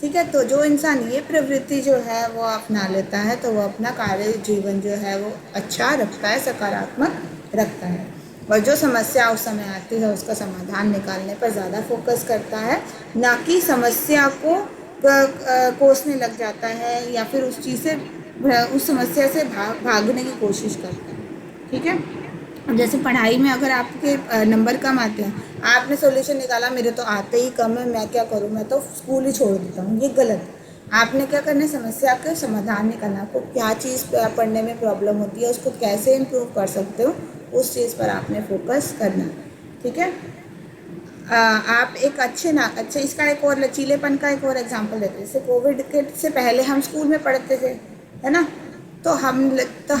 ठीक है। तो जो इंसान ये प्रवृत्ति जो है वो अपना लेता है तो वो अपना कार्य जीवन जो है वो अच्छा रखता है, सकारात्मक रखता है, और जो समस्या उस समय आती है उसका समाधान निकालने पर ज़्यादा फोकस करता है, ना कि समस्या को कोसने लग जाता है या फिर उस चीज़ से उस समस्या से भागने की कोशिश करता है। ठीक है। अब जैसे पढ़ाई में अगर आपके नंबर कम आते हैं, आपने सोल्यूशन निकाला मेरे तो आते ही कम है, मैं क्या करूँ, मैं तो स्कूल ही छोड़ देता हूँ, ये गलत है। आपने क्या करना है, समस्या का समाधान निकालना, आपको क्या चीज़ पढ़ने में प्रॉब्लम होती है, उसको कैसे इम्प्रूव कर सकते हो, उस चीज़ पर आपने फोकस करना। ठीक है। आप एक अच्छे इसका एक और लचीलेपन का एक और एग्जांपल देते हैं। जैसे कोविड के से पहले हम स्कूल में पढ़ते थे, है ना, तो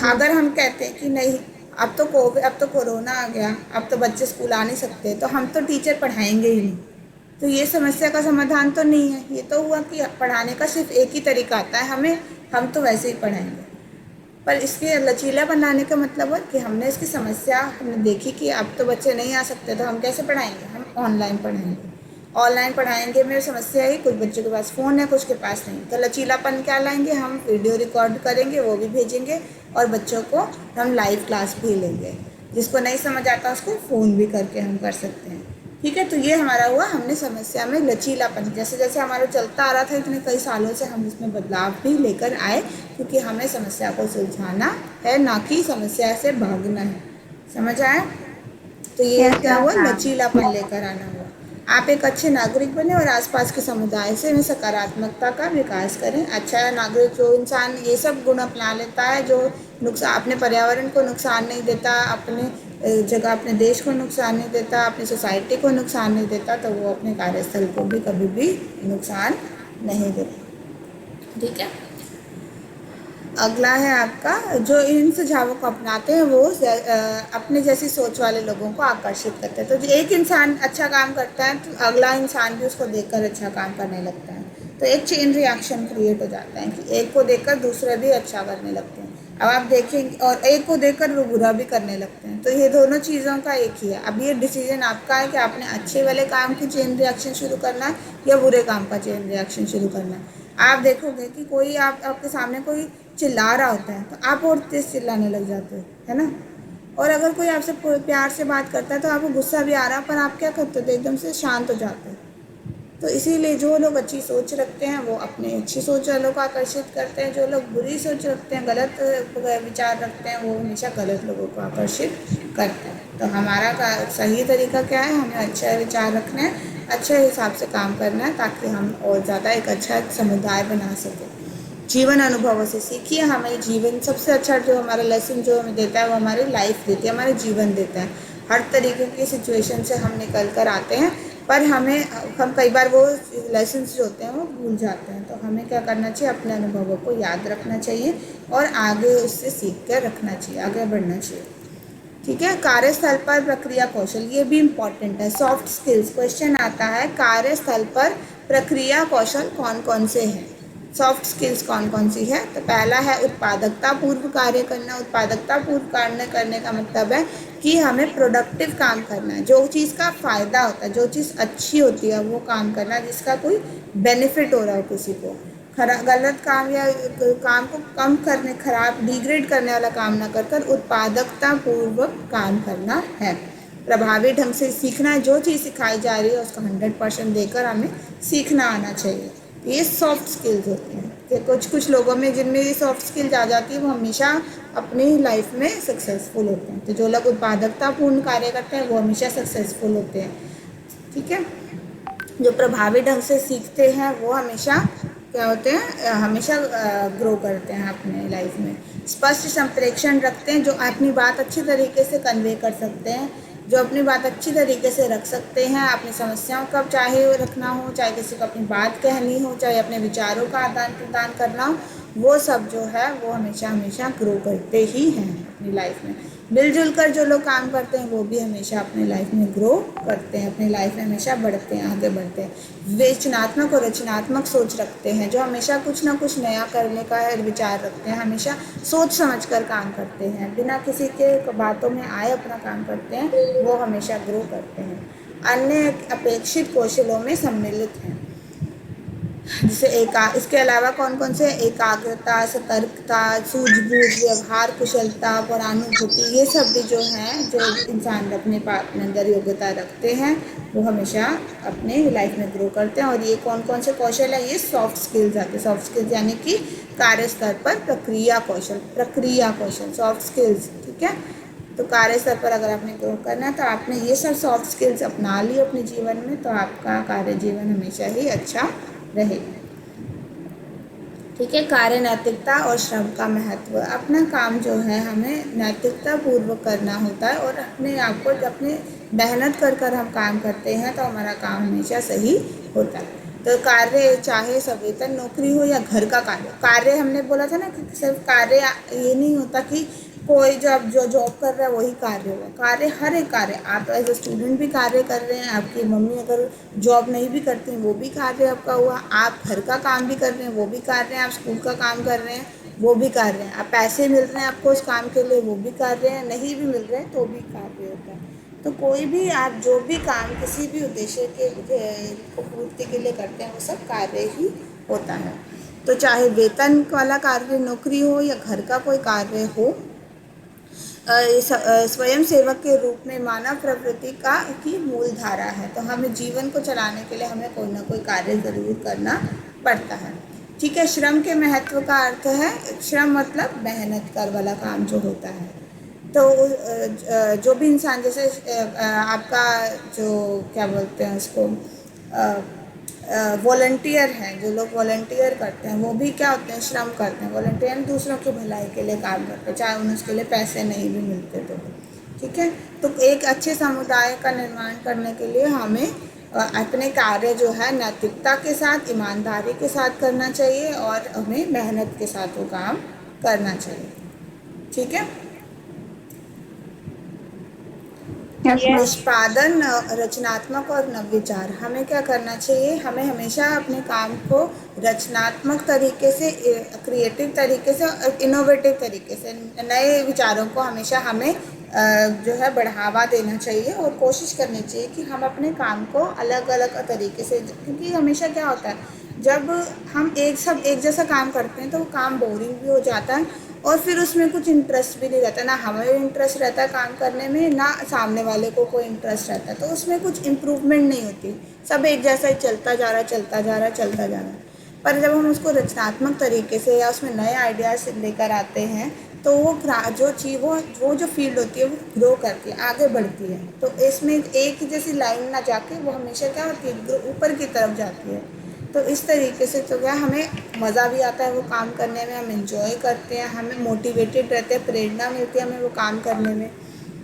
अगर हम कहते हैं कि नहीं, अब तो कोरोना आ गया, अब तो बच्चे स्कूल आ नहीं सकते, तो हम तो टीचर पढ़ाएंगे ही नहीं, तो ये समस्या का समाधान तो नहीं है। ये तो हुआ कि पढ़ाने का सिर्फ एक ही तरीका आता है हमें, हम तो वैसे ही पढ़ाएंगे। पर इसके लचीला बनाने का मतलब है कि हमने इसकी समस्या हमने देखी कि अब तो बच्चे नहीं आ सकते, तो हम कैसे पढ़ाएंगे, हम ऑनलाइन पढ़ाएंगे। ऑनलाइन पढ़ाएंगे में समस्या है, कुछ बच्चों के पास फ़ोन है, कुछ के पास नहीं, तो लचीलापन क्या लाएंगे, हम वीडियो रिकॉर्ड करेंगे, वो भी भेजेंगे, और बच्चों को हम लाइव क्लास भी लेंगे, जिसको नहीं समझ आता उसको फ़ोन भी करके हम कर सकते हैं। ठीक है। तो ये हमारा हुआ, हमने समस्या में लचीलापन, जैसे जैसे हमारा चलता आ रहा था इतने कई सालों से, हम इसमें बदलाव भी लेकर आए, क्योंकि हमें समस्या को सुलझाना है, ना कि समस्या से भागना है। समझ आया? तो ये क्या हुआ, लचीलापन लेकर आना हुआ। आप एक अच्छे नागरिक बने और आसपास के समुदाय से में सकारात्मकता का विकास करें। अच्छा नागरिक जो इंसान ये सब गुण अपना लेता है, जो नुकसान, अपने पर्यावरण को नुकसान नहीं देता, अपने जगह अपने देश को नुकसान नहीं देता, अपनी सोसाइटी को नुकसान नहीं देता, तो वो अपने कार्यस्थल को भी कभी भी नुकसान नहीं देता। ठीक है। अगला है आपका, जो इन सुझावों को अपनाते हैं वो अपने जैसी सोच वाले लोगों को आकर्षित करते हैं। तो जो एक इंसान अच्छा काम करता है तो अगला इंसान भी उसको देखकर अच्छा काम करने लगता है, तो एक चेन रिएक्शन क्रिएट हो जाता है कि एक को देखकर दूसरे भी अच्छा करने लगते हैं। अब आप देखेंगे, और एक को देखकर वो बुरा भी करने लगते हैं, तो ये दोनों चीज़ों का एक ही है। अब ये डिसीजन आपका है कि आपने अच्छे वाले काम की चेन रिएक्शन शुरू करना है या बुरे काम का चेन रिएक्शन शुरू करना है। आप देखोगे कि कोई आपके सामने कोई चिल्ला रहा होता है, तो आप और तेज़ चिल्लाने लग जाते हो, है ना। और अगर कोई आपसे प्यार से बात करता है तो आपको गुस्सा भी आ रहा है, पर आप क्या करते हो, एकदम से शांत हो जाते हो। तो इसीलिए जो लोग अच्छी सोच रखते हैं वो अपने अच्छी सोच वालों को आकर्षित करते हैं, जो लोग बुरी सोच रखते हैं, गलत विचार रखते हैं, वो हमेशा गलत लोगों को आकर्षित करते हैं। तो हमारा सही तरीका क्या है, हमें अच्छा विचार रखना है, अच्छे हिसाब से काम करना है, ताकि हम और ज़्यादा एक अच्छा समुदाय बना सकें। जीवन अनुभवों से सीखिए। हमें जीवन सबसे अच्छा जो हमारा लेसन जो हमें देता है वो हमारी लाइफ देती है, हमारे जीवन देता है। हर तरीके की सिचुएशन से हम निकल कर आते हैं, पर हम कई बार वो लेसन्स जो होते हैं वो भूल जाते हैं। तो हमें क्या करना चाहिए, अपने अनुभवों को याद रखना चाहिए और आगे उससे सीख कर रखना चाहिए, आगे बढ़ना चाहिए। ठीक है। कार्यस्थल पर प्रक्रिया कौशल, ये भी इम्पॉर्टेंट है। सॉफ्ट स्किल्स क्वेश्चन आता है, कार्यस्थल पर प्रक्रिया कौशल कौन कौन से हैं, सॉफ्ट स्किल्स कौन कौन सी है। तो पहला है उत्पादकता पूर्व कार्य करना। उत्पादकता पूर्व कार्य करने का मतलब है कि हमें प्रोडक्टिव काम करना है, जो चीज़ का फ़ायदा होता है, जो चीज़ अच्छी होती है वो काम करना है, जिसका कोई बेनिफिट हो रहा हो किसी को। गलत काम या काम को कम करने, खराब डिग्रेड करने वाला काम ना कर उत्पादकता पूर्वक काम करना है। प्रभावी ढंग से सीखना है, जो चीज़ सिखाई जा रही है उसका 100% देकर हमें सीखना आना चाहिए। ये सॉफ्ट स्किल्स होती हैं कि कुछ लोगों में जिनमें ये सॉफ्ट स्किल्स आ जाती है वो हमेशा अपनी लाइफ में सक्सेसफुल होते हैं। तो जो लोग उत्पादकतापूर्ण कार्य करते हैं वो हमेशा सक्सेसफुल होते हैं। ठीक है। जो प्रभावी ढंग से सीखते हैं वो हमेशा क्या होते हैं, हमेशा ग्रो करते हैं अपने लाइफ में। स्पष्ट संप्रेषण रखते हैं, जो अपनी बात अच्छी तरीके से कन्वे कर सकते हैं, जो अपनी बात अच्छी तरीके से रख सकते हैं, अपनी समस्याओं का चाहे रखना हो, चाहे किसी को अपनी बात कहनी हो, चाहे अपने विचारों का आदान प्रदान करना हो, वो सब जो है वो हमेशा हमेशा ग्रो करते ही हैं अपनी लाइफ में। मिलजुल कर जो लोग काम करते हैं वो भी हमेशा अपने लाइफ में ग्रो करते हैं, अपनी लाइफ में हमेशा बढ़ते हैं, आगे बढ़ते हैं। विवेचनात्मक और रचनात्मक सोच रखते हैं, जो हमेशा कुछ ना कुछ नया करने का विचार रखते हैं, हमेशा सोच समझ कर काम करते हैं, बिना किसी के बातों में आए अपना काम करते हैं, वो हमेशा ग्रो करते हैं। अन्य अपेक्षित कौशलों में सम्मिलित हैं। जैसे इसके अलावा कौन कौन से, एकाग्रता, सतर्कता, सूझबूझ, व्यवहार कुशलता, परानुभूति, ये सब भी जो हैं, जो इंसान अपने अंदर योग्यता रखते हैं, वो हमेशा अपने लाइफ में ग्रो करते हैं। और ये कौन कौन से कौशल है, ये सॉफ्ट स्किल्स आते हैं। सॉफ्ट स्किल्स यानी कि कार्य स्तर पर प्रक्रिया कौशल सॉफ्ट स्किल्स, ठीक है। तो कार्य स्तर पर अगर आपने ग्रो करना है तो आपने ये सब सॉफ्ट स्किल्स अपना ली अपने जीवन में, तो आपका कार्य जीवन हमेशा ही अच्छा रहेगा, ठीक है। कार्य नैतिकता और श्रम का महत्व। अपना काम जो है हमें नैतिकता पूर्वक करना होता है, और अपने आप को अपने मेहनत कर हम काम करते हैं तो हमारा काम हमेशा सही होता है। तो कार्य चाहे सवेतन नौकरी हो या घर का कार्य हमने बोला था ना कि सिर्फ कार्य ये नहीं होता कि कोई जो जॉब कर रहा है वही कार्य होगा। कार्य हर एक कार्य, आप एज ए स्टूडेंट भी कार्य कर रहे हैं, आपकी मम्मी अगर जॉब नहीं भी करती वो भी कार्य आपका हुआ, आप घर का काम भी कर रहे हैं वो भी कार्य है, आप स्कूल का काम कर रहे हैं वो भी कार्य है, आप पैसे मिल रहे हैं आपको उस काम के लिए वो भी कार्य है, नहीं भी मिल रहे हैं तो भी कार्य होता है। तो कोई भी आप जो भी काम किसी भी उद्देश्य के पूर्ति के लिए करते हैं वो सब कार्य ही होता है। तो चाहे वेतन वाला कार्य नौकरी हो या घर का कोई कार्य हो, स्वयं सेवक के रूप में मानव प्रवृत्ति की मूल धारा है। तो हमें जीवन को चलाने के लिए हमें कोई ना कोई कार्य ज़रूर करना पड़ता है, ठीक है। श्रम के महत्व का अर्थ है, श्रम मतलब मेहनत कर वाला काम जो होता है। तो जो भी इंसान, जैसे आपका जो क्या बोलते हैं उसको, वॉलंटियर हैं, जो लोग वॉलंटियर करते हैं वो भी क्या होते हैं, श्रम करते हैं। वॉलंटियर दूसरों की भलाई के लिए काम करते हैं, चाहे उन्हें उसके लिए पैसे नहीं भी मिलते तो, ठीक है। तो एक अच्छे समुदाय का निर्माण करने के लिए हमें अपने कार्य जो है नैतिकता के साथ, ईमानदारी के साथ करना चाहिए, और हमें मेहनत के साथ वो काम करना चाहिए, ठीक है। निष्पादन, रचनात्मक और नवविचार। हमें क्या करना चाहिए, हमें हमेशा अपने काम को रचनात्मक तरीके से, क्रिएटिव तरीके से और इनोवेटिव तरीके से, नए विचारों को हमेशा हमें जो है बढ़ावा देना चाहिए, और कोशिश करनी चाहिए कि हम अपने काम को अलग अलग तरीके से, क्योंकि हमेशा क्या होता है जब हम एक जैसा काम करते हैं तो वो काम बोरिंग भी हो जाता है, और फिर उसमें कुछ इंटरेस्ट भी नहीं रहता, ना हमें इंटरेस्ट रहता है काम करने में, ना सामने वाले को कोई इंटरेस्ट रहता है, तो उसमें कुछ इम्प्रूवमेंट नहीं होती, सब एक जैसा ही चलता जा रहा है। पर जब हम उसको रचनात्मक तरीके से या उसमें नए आइडियाज लेकर आते हैं तो वो जो फील्ड होती है वो ग्रो करती है, आगे बढ़ती है। तो इसमें एक ही जैसी लाइन ना जाके वो हमेशा क्या होती है, ऊपर की तरफ जाती है। तो इस तरीके से तो क्या हमें मज़ा भी आता है वो काम करने में, हम एंजॉय करते हैं, हमें मोटिवेटेड रहते हैं, प्रेरणा मिलती है हमें वो काम करने में,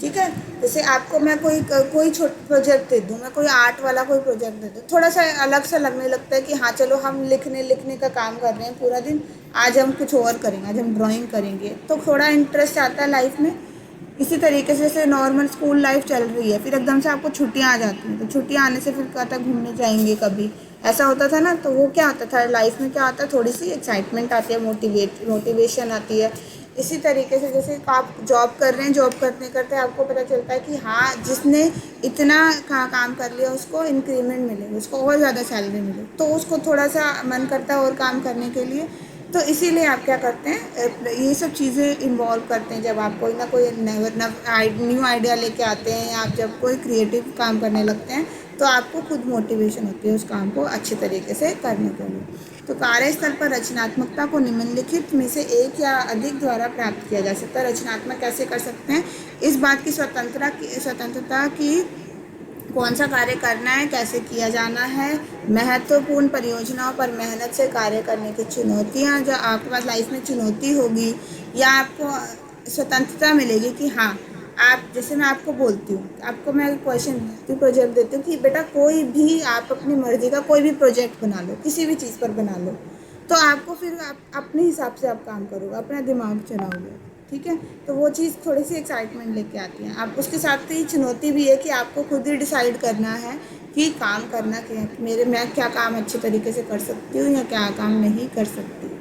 ठीक है। जैसे आपको मैं कोई छोटा प्रोजेक्ट दे दूँ, मैं कोई आर्ट वाला कोई प्रोजेक्ट दे दूँ, थोड़ा सा अलग सा लगने लगता है कि हाँ चलो हम लिखने का काम कर रहे हैं पूरा दिन, आज हम कुछ और करेंगे, आज हम ड्राइंग करेंगे, तो थोड़ा इंटरेस्ट आता है लाइफ में। इसी तरीके से जैसे नॉर्मल स्कूल लाइफ चल रही है, फिर एकदम से आपको छुट्टियां आ जाती हैं, तो छुट्टियां आने से फिर कहता घूमने जाएंगे कभी, ऐसा होता था ना। तो वो क्या होता था लाइफ में, क्या होता है थोड़ी सी एक्साइटमेंट आती है, मोटिवेशन आती है। इसी तरीके से जैसे आप जॉब कर रहे हैं, जॉब करते करते आपको पता चलता है कि हाँ जिसने इतना काम कर लिया उसको इंक्रीमेंट मिले, उसको और ज़्यादा सैलरी मिले, तो उसको थोड़ा सा मन करता है और काम करने के लिए। तो इसीलिए आप क्या करते हैं, ये सब चीज़ें इन्वॉल्व करते हैं जब आप कोई ना कोई न्यू आइडिया लेके आते हैं, या आप जब कोई क्रिएटिव काम करने लगते हैं तो आपको खुद मोटिवेशन होती है उस काम को अच्छे तरीके से करने के लिए। तो कार्यस्थल पर रचनात्मकता को निम्नलिखित में से एक या अधिक द्वारा प्राप्त किया जा सकता है। रचनात्मक कैसे कर सकते हैं, इस बात की स्वतंत्रता की कौन सा कार्य करना है, कैसे किया जाना है, महत्वपूर्ण परियोजनाओं पर मेहनत से कार्य करने की चुनौतियाँ, जो आपके पास लाइफ में चुनौती होगी, या आपको स्वतंत्रता मिलेगी कि हाँ आप, जैसे मैं आपको बोलती हूँ, आपको मैं क्वेश्चन प्रोजेक्ट देती हूँ कि बेटा कोई भी आप अपनी मर्जी का कोई भी प्रोजेक्ट बना लो, किसी भी चीज़ पर बना लो, तो आपको फिर आप अपने हिसाब से आप काम करोगे, अपना दिमाग चलाओगे, ठीक है। तो वो चीज़ थोड़ी सी एक्साइटमेंट लेके आती है। आप उसके साथ ही चुनौती भी है कि आपको खुद ही डिसाइड करना है कि काम करना क्या है, मैं क्या काम अच्छे तरीके से कर सकती हूँ या क्या काम नहीं कर सकती।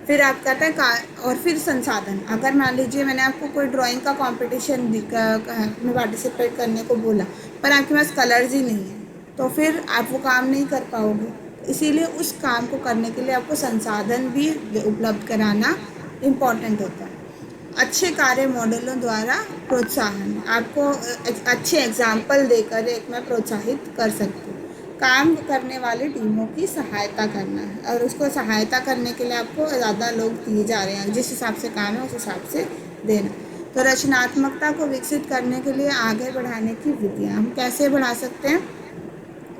फिर आप कहते हैं और फिर संसाधन, अगर मान लीजिए मैंने आपको कोई ड्राइंग का कंपटीशन में पार्टिसिपेट करने को बोला, पर आपके पास कलर्स ही नहीं है, तो फिर आप वो काम नहीं कर पाओगे। इसीलिए उस काम को करने के लिए आपको संसाधन भी उपलब्ध कराना इम्पॉर्टेंट होता है। अच्छे कार्य मॉडलों द्वारा प्रोत्साहन, आपको अच्छे एग्जाम्पल देकर एक मैं प्रोत्साहित कर सकती हूँ। काम करने वाली टीमों की सहायता करना है, और उसको सहायता करने के लिए आपको ज़्यादा लोग दिए जा रहे हैं, जिस हिसाब से काम है उस हिसाब से देना। तो रचनात्मकता को विकसित करने के लिए आगे बढ़ाने की विधियाँ हम कैसे बढ़ा सकते हैं?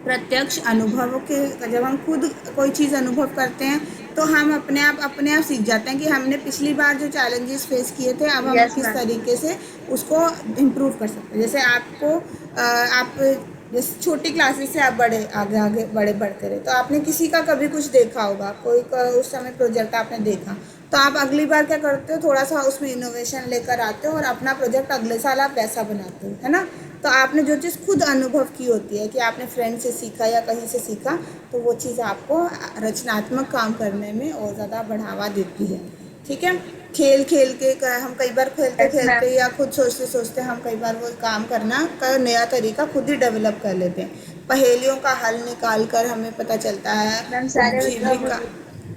प्रत्यक्ष अनुभवों के, जब हम खुद कोई चीज़ अनुभव करते हैं तो हम अपने आप सीख जाते हैं कि हमने पिछली बार जो चैलेंजेस फेस किए थे, अब हम यस किस मैम। तरीके से उसको इम्प्रूव कर सकते हैं। जैसे आपको आप जैसे छोटी क्लासेस से आप बड़े आगे आगे बड़े बढ़ते रहे, तो आपने किसी का कभी कुछ देखा होगा, उस समय प्रोजेक्ट आपने देखा, तो आप अगली बार क्या करते हो, थोड़ा सा उसमें इनोवेशन लेकर आते हो और अपना प्रोजेक्ट अगले साल आप वैसा बनाते हो, है ना। तो आपने जो चीज़ खुद अनुभव की होती है कि आपने फ्रेंड से सीखा या कहीं से सीखा, तो वो चीज़ आपको रचनात्मक काम करने में और ज़्यादा बढ़ावा देती है। ठीक है। खेल खेल के हम कई बार खेलते यस खेलते मैम। या खुद सोचते सोचते हम कई बार वो काम करना का नया तरीका खुद ही डेवलप कर लेते हैं। पहेलियों का हल निकाल कर हमें पता चलता है मैम सारे मतलब उपजीविका।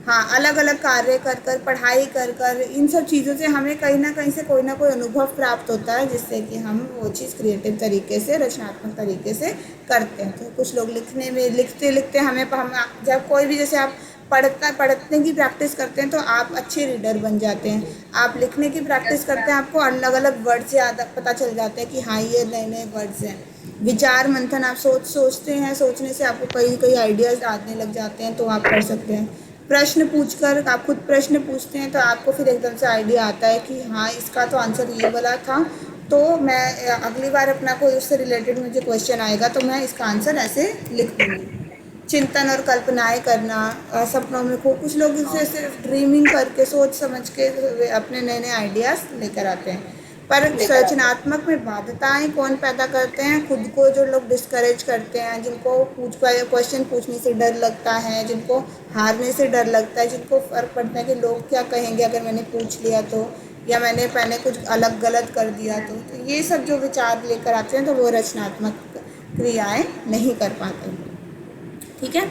हाँ, अलग अलग कार्य कर कर, पढ़ाई कर कर, इन सब चीज़ों से हमें कहीं ना कहीं से कोई ना कोई अनुभव प्राप्त होता है, जिससे कि हम वो चीज़ क्रिएटिव तरीके से, रचनात्मक तरीके से करते हैं। तो कुछ लोग लिखने में, लिखते लिखते हम जब कोई भी, जैसे आप पढ़ने की प्रैक्टिस करते हैं तो आप अच्छे रीडर बन जाते हैं। आप लिखने की प्रैक्टिस यस करते हैं, मैम। आपको अलग अलग वर्ड्स याद पता चल जाते हैं कि हाँ ये नए नए वर्ड्स हैं। विचार मंथन, आप सोचते हैं, सोचने से आपको कई कई आइडियाज़ आने लग जाते हैं, तो आप कर सकते हैं। प्रश्न पूछकर, आप खुद प्रश्न पूछते हैं तो आपको फिर एकदम से आइडिया आता है कि हाँ इसका तो आंसर ये वाला था, तो मैं अगली बार अपना कोई उससे रिलेटेड मुझे क्वेश्चन आएगा तो मैं इसका आंसर ऐसे लिख दूँगी। चिंतन और कल्पनाएं करना, सपनों में कुछ लोग इसे सिर्फ ड्रीमिंग करके, सोच समझ के अपने नए नए आइडियाज़ लेकर आते हैं। पर लेकर आते हैं। रचनात्मक में बाध्यताएं कौन पैदा करते हैं? खुद को जो लोग डिस्करेज करते हैं, जिनको क्वेश्चन पूछने से डर लगता है, जिनको हारने से डर लगता है, जिनको फ़र्क पड़ता है कि लोग क्या कहेंगे अगर मैंने पूछ लिया तो, या मैंने कुछ अलग गलत कर दिया तो ये सब जो विचार लेकर आते हैं तो वो रचनात्मक क्रियाएं नहीं कर पाते। ठीक है।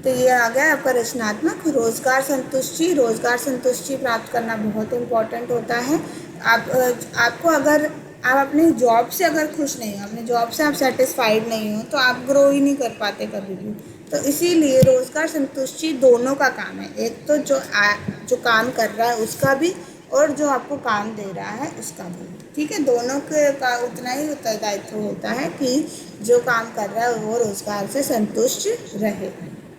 तो ये आ गया आपका रचनात्मक। रोजगार संतुष्टि, रोजगार संतुष्टि प्राप्त करना बहुत इम्पोर्टेंट होता है। आपको अगर आप अपनी जॉब से अगर खुश नहीं हो, अपनी जॉब से आप सेटिस्फाइड नहीं हो, तो आप ग्रो ही नहीं कर पाते कभी भी। तो इसीलिए रोजगार संतुष्टि दोनों का काम है, एक तो जो काम कर रहा है उसका भी, और जो आपको काम दे रहा है उसका भी। ठीक है, दोनों के का उतना ही उत्तरदायित्व होता है कि जो काम कर रहा है वो रोजगार से संतुष्ट रहे।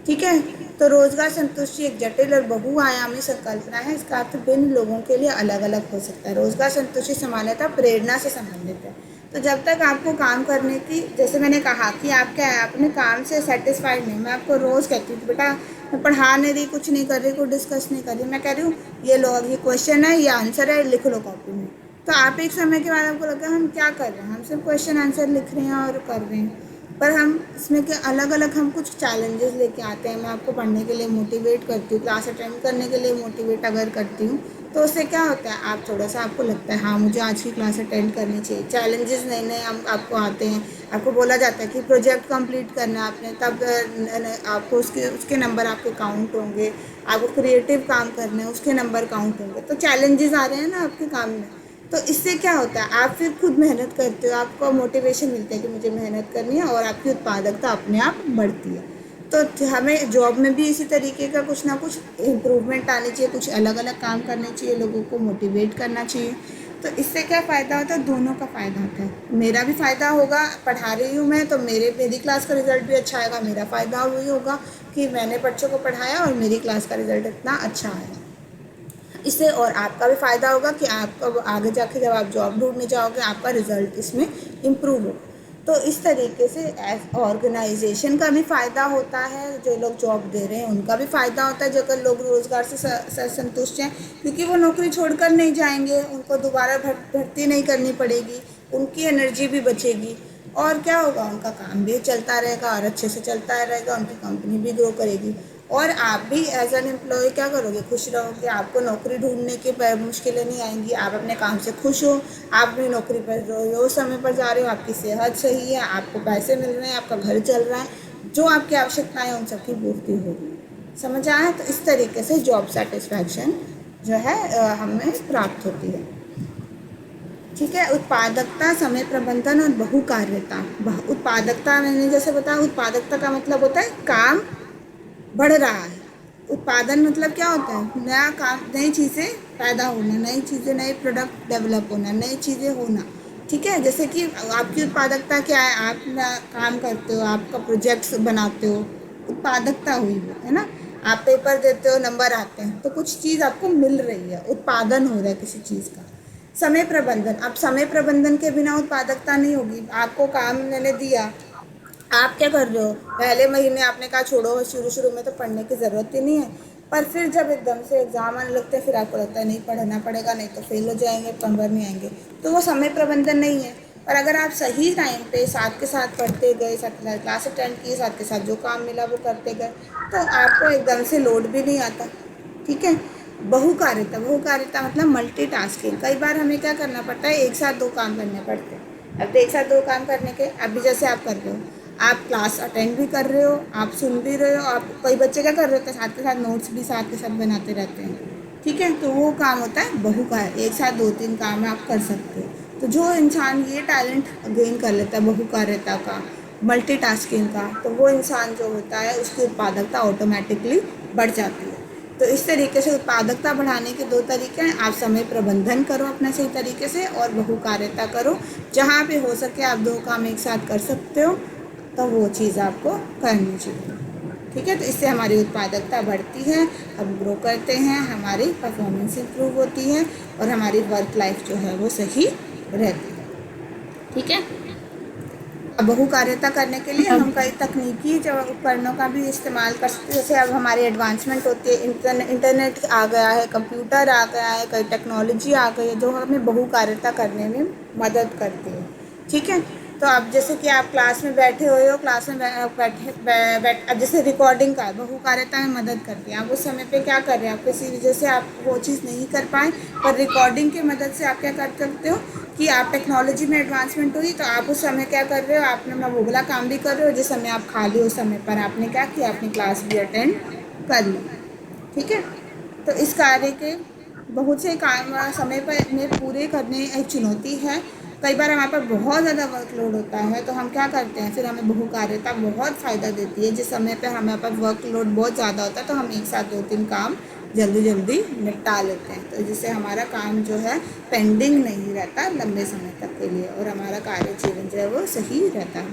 ठीक है। तो रोजगार संतुष्टि एक जटिल और बहुआयामी संकल्पना है। इसका अर्थ भिन्न लोगों के लिए अलग अलग हो सकता है। रोजगार संतुष्टि सामान्यतः प्रेरणा से संबंधित है। तो जब तक आपको काम करने की, जैसे मैंने कहा कि आप क्या है, अपने काम से सेटिस्फाइड नहीं, मैं आपको रोज़ कहती हूँ बेटा मैं पढ़ा नहीं रही, कुछ नहीं कर रही, कुछ डिस्कस नहीं कर रही, मैं कह रही हूँ ये लो, ये क्वेश्चन है, ये आंसर है, लिख लो कॉपी में। तो आप एक समय के बाद आपको लगता है हम क्या कर रहे हैं, हम सिर्फ क्वेश्चन आंसर लिख रहे हैं और कर रहे हैं। पर हम इसमें के अलग अलग हम कुछ चैलेंजेस लेके आते हैं। मैं आपको पढ़ने के लिए मोटिवेट करती हूँ, क्लास अटेंड करने के लिए मोटिवेट अगर करती हूँ, तो उससे क्या होता है, आप थोड़ा सा आपको लगता है हाँ मुझे आज की क्लास अटेंड करनी चाहिए। चैलेंजेस नए नए हम आपको आते हैं, आपको बोला जाता है कि प्रोजेक्ट कंप्लीट करना है आपने, तब आपको उसके नंबर आपके काउंट होंगे। आपको क्रिएटिव काम करना है, उसके नंबर काउंट होंगे। तो चैलेंजेस आ रहे हैं ना आपके काम में, तो इससे क्या होता है, आप फिर खुद मेहनत करते हो, आपको मोटिवेशन मिलता है कि मुझे मेहनत करनी है, और आपकी उत्पादकता अपने आप बढ़ती है। तो हमें जॉब में भी इसी तरीके का कुछ ना कुछ इम्प्रूवमेंट आनी चाहिए, कुछ अलग अलग काम करने चाहिए, लोगों को मोटिवेट करना चाहिए। तो इससे क्या फ़ायदा होता है, दोनों का फ़ायदा होता है। मेरा भी फ़ायदा होगा, पढ़ा रही हूँ मैं तो मेरी क्लास का रिजल्ट भी अच्छा आएगा, मेरा फ़ायदा वही होगा कि मैंने बच्चों को पढ़ाया और मेरी क्लास का रिजल्ट इतना अच्छा आया। इससे और आपका भी फ़ायदा होगा कि आपका आगे जाके जब आप जॉब ढूंढने जाओगे आपका रिजल्ट इसमें इम्प्रूव होगा। तो इस तरीके से ऑर्गेनाइजेशन का भी फ़ायदा होता है, जो लोग जॉब दे रहे हैं उनका भी फ़ायदा होता है, जब लोग रोज़गार से संतुष्ट हैं, क्योंकि वो नौकरी छोड़कर नहीं जाएंगे, उनको दोबारा भर्ती नहीं करनी पड़ेगी, उनकी एनर्जी भी बचेगी, और क्या होगा, उनका काम भी चलता रहेगा और अच्छे से चलता रहेगा, उनकी कंपनी भी ग्रो करेगी, और आप भी एज एन एम्प्लॉय क्या करोगे, खुश रहोगे, आपको नौकरी ढूंढने की मुश्किलें नहीं आएंगी, आप अपने काम से खुश हो, आप अपनी नौकरी पर रोज समय पर जा रहे हो, आपकी सेहत सही है, आपको पैसे मिल रहे हैं, आपका घर चल रहा है, जो आपकी आवश्यकताएं उन सबकी पूर्ति होगी। समझ आया? तो इस तरीके से जॉब सेटिस्फैक्शन जो है हमें प्राप्त होती है। ठीक है। उत्पादकता, समय प्रबंधन और बहुकार्यता। उत्पादकता मैंने जैसे बताया, उत्पादकता का मतलब होता है काम बढ़ रहा है। उत्पादन मतलब क्या होता है? नया काम, नई चीज़ें पैदा होना, नई चीज़ें, नए प्रोडक्ट डेवलप होना, नई चीज़ें होना। ठीक है। जैसे कि आपकी उत्पादकता क्या है? आप काम करते हो, आपका प्रोजेक्ट्स बनाते हो, उत्पादकता हुई वो, है ना। आप पेपर देते हो, नंबर आते हैं, तो कुछ चीज़ आपको मिल रही है, उत्पादन हो रहा है किसी चीज़ का। समय प्रबंधन, अब समय प्रबंधन के बिना उत्पादकता नहीं होगी। आपको काम मैंने दिया, आप क्या कर रहे हो? पहले महीने आपने कहा छोड़ो, शुरू शुरू में तो पढ़ने की ज़रूरत ही नहीं है, पर फिर जब एकदम से एग्ज़ाम आने लगते हैं, फिर आपको लगता है नहीं पढ़ना पड़ेगा, नहीं तो फेल हो जाएंगे, नंबर नहीं आएंगे। तो वो समय प्रबंधन नहीं है। और अगर आप सही टाइम पे साथ के साथ पढ़ते गए, साथ के साथ क्लास अटेंड की, साथ के साथ जो काम मिला वो करते गए, तो आपको एकदम से लोड भी नहीं आता। ठीक है। बहुकार्यता, बहुकार्यता मतलब मल्टीटास्किंग। कई बार हमें क्या करना पड़ता है? एक साथ दो काम करने पड़ते हैं। अब तो एक साथ दो काम करने के, अभी जैसे आप कर रहे हो, आप क्लास अटेंड भी कर रहे हो, आप सुन भी रहे हो, आप, कई बच्चे क्या कर रहे होते हैं, साथ के साथ नोट्स भी साथ के साथ बनाते रहते हैं। ठीक है। तो वो काम होता है बहुकार्य, एक साथ दो तीन काम आप कर सकते हो। तो जो इंसान ये टैलेंट गेन कर लेता है बहुकार्यता का, मल्टीटास्किंग का, तो वो इंसान जो होता है उसकी उत्पादकता ऑटोमेटिकली बढ़ जाती है। तो इस तरीके से उत्पादकता बढ़ाने के दो तरीके हैं। आप समय प्रबंधन करो अपना सही तरीके से, और बहुकार्यता करो। जहाँ पे हो सके आप दो काम एक साथ कर सकते हो, तो वो चीज़ आपको करनी चाहिए। ठीक है। तो इससे हमारी उत्पादकता बढ़ती है, हम ग्रो करते हैं, हमारी परफॉर्मेंस इंप्रूव होती है, और हमारी वर्क लाइफ जो है वो सही रहती है। ठीक है। अब बहुकार्यता करने के लिए हम कई तकनीकी जो उपकरणों का भी इस्तेमाल कर सकते हैं। जैसे अब हमारी एडवांसमेंट होती है, इंटरनेट आ गया है, कंप्यूटर आ गया है, कई टेक्नोलॉजी आ गई है जो हमें बहुकार्यता करने में मदद करती है। ठीक है। तो अब जैसे कि आप क्लास में बैठे हुए हो, क्लास में अब जैसे रिकॉर्डिंग का बहुकार्यता में मदद करती है। आप उस समय पे क्या कर रहे हैं? आप किसी वजह से आप वो चीज़ नहीं कर पाए, पर रिकॉर्डिंग की मदद से आप क्या कर सकते हो कि आप टेक्नोलॉजी में एडवांसमेंट हुई, तो आप उस समय क्या कर रहे हो? आपने अपना वो वाला काम भी कर रहे हो, जिस समय आप खाली उस समय पर आपने क्या किया? अपनी क्लास भी अटेंड कर ली। ठीक है। तो इस कार्य के बहुत से काम समय पर में पूरे करने एक चुनौती है। कई बार हमारे पास बहुत ज़्यादा वर्कलोड होता है, तो हम क्या करते हैं? फिर हमें बहुकार्यता बहुत फ़ायदा देती है। जिस समय पे हमारे पास वर्कलोड बहुत ज़्यादा होता है, तो हम एक साथ दो तीन काम जल्दी जल्दी निपटा लेते हैं, तो जिससे हमारा काम जो है पेंडिंग नहीं रहता लंबे समय तक के लिए, और हमारा कार्य जीवन जो है वो सही रहता है।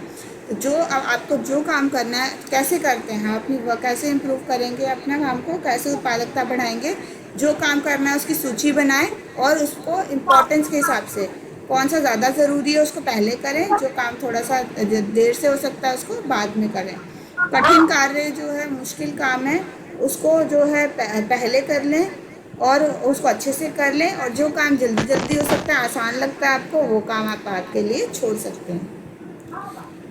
तो जो आपको जो काम करना है, कैसे करते हैं अपनी कैसे इम्प्रूव करेंगे अपना काम को, कैसे उत्पादकता बढ़ाएंगे? जो काम करना है उसकी सूची बनाएं, और उसको इम्पोर्टेंस के हिसाब से कौन सा ज़्यादा ज़रूरी है उसको पहले करें, जो काम थोड़ा सा देर से हो सकता है उसको बाद में करें। कठिन कार्य जो है, मुश्किल काम है, उसको जो है पहले कर लें और उसको अच्छे से कर लें, और जो काम जल्दी जल्दी हो सकता है, आसान लगता है आपको, वो काम आप आपके लिए छोड़ सकते हैं।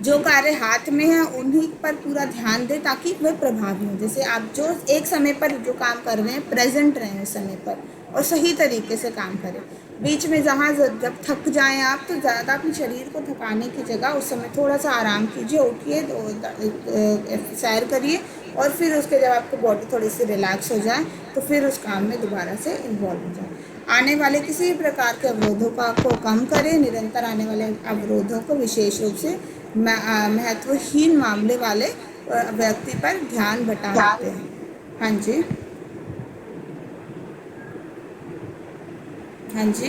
जो कार्य हाथ में है उन्हीं पर पूरा ध्यान दें ताकि वह प्रभावी हो। जैसे आप जो एक समय पर जो काम कर रहे हैं, प्रेजेंट रहें उस समय पर, और सही तरीके से काम करें। बीच में जहाँ जब थक जाएं आप, तो ज़्यादा अपने शरीर को थकाने की जगह उस समय थोड़ा सा आराम कीजिए, उठिए, सैर करिए, और फिर उसके जब आपकी बॉडी थोड़ी सी रिलैक्स हो जाए, तो फिर उस काम में दोबारा से इन्वॉल्व हो जाए। आने वाले किसी भी प्रकार के अवरोधों को कम करें। निरंतर आने वाले अवरोधों को, विशेष रूप से महत्वहीन मामले वाले व्यक्ति पर ध्यान बटा सकते हैं। हाँ जी। हाँ जी।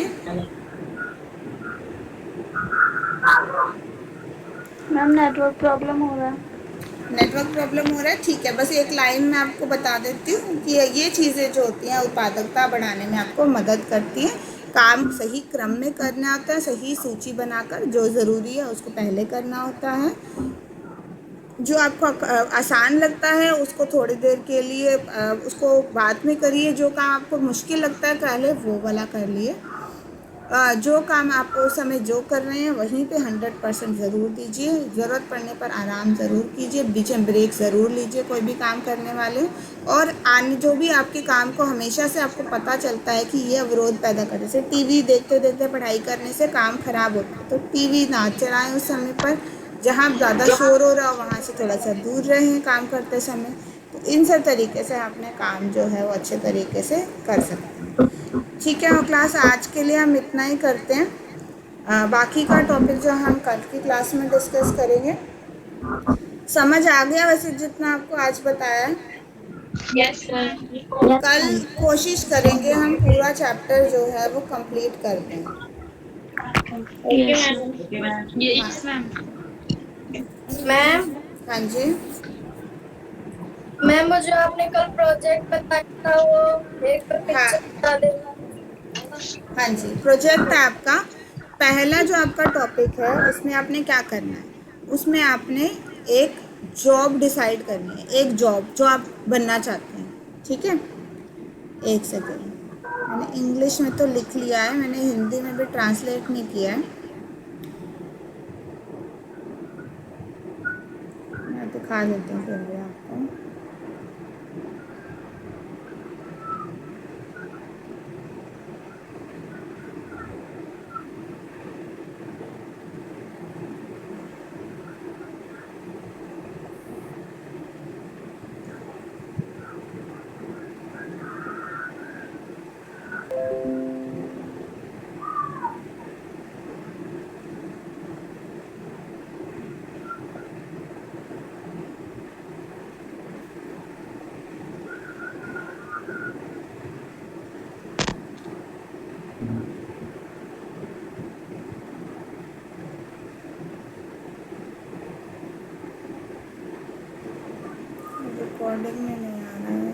मैम नेटवर्क प्रॉब्लम हो रहा है। नेटवर्क प्रॉब्लम हो रहा है? ठीक है। बस एक लाइन में आपको बता देती हूँ कि ये चीज़ें जो होती हैं उत्पादकता बढ़ाने में आपको मदद करती हैं। काम सही क्रम में करना होता है, सही सूची बनाकर जो ज़रूरी है उसको पहले करना होता है। जो आपको आसान लगता है उसको थोड़ी देर के लिए उसको बाद में करिए। जो काम आपको मुश्किल लगता है पहले वो वाला कर लिए। जो काम आप उस समय जो कर रहे हैं वहीं पे 100% ज़रूर दीजिए। ज़रूरत पड़ने पर आराम ज़रूर कीजिए, बीच में ब्रेक ज़रूर लीजिए कोई भी काम करने वाले। और आने जो भी आपके काम को हमेशा से आपको पता चलता है कि ये अवरोध पैदा करे, जैसे टीवी देखते देखते पढ़ाई करने से काम खराब होता है, तो टीवी ना चलाएं उस समय पर। जहाँ ज़्यादा शोर हो रहा हो वहाँ से थोड़ा सा दूर रहें काम करते समय। तो इन सब तरीके से अपने काम जो है वो अच्छे तरीके से कर सकते हैं। ठीक है, और क्लास आज के लिए हम इतना ही करते हैं। बाकी का टॉपिक जो हम कल की क्लास में डिस्कस करेंगे। समझ आ गया वैसे जितना आपको आज बताया है? Yes sir. कल कोशिश करेंगे हम पूरा चैप्टर जो है वो कंप्लीट कर दें। Okay ma'am. हाँ यस मैम। मैम हाँ जी। मैम मुझे आपने कल प्रोजेक्ट बताया था, वो एक बार फिर हाँ से बता देना। हाँ जी, प्रोजेक्ट है आपका। पहला जो आपका टॉपिक है उसमें आपने क्या करना है, उसमें आपने एक जॉब डिसाइड करनी है, एक जॉब जो आप बनना चाहते हैं। ठीक है, एक सेकेंड, मैंने इंग्लिश में तो लिख लिया है, मैंने हिंदी में भी ट्रांसलेट नहीं किया है। मैं दिखा देती हूँ फिर भी आपको। रिकॉर्डिंग में नहीं आ रहा है।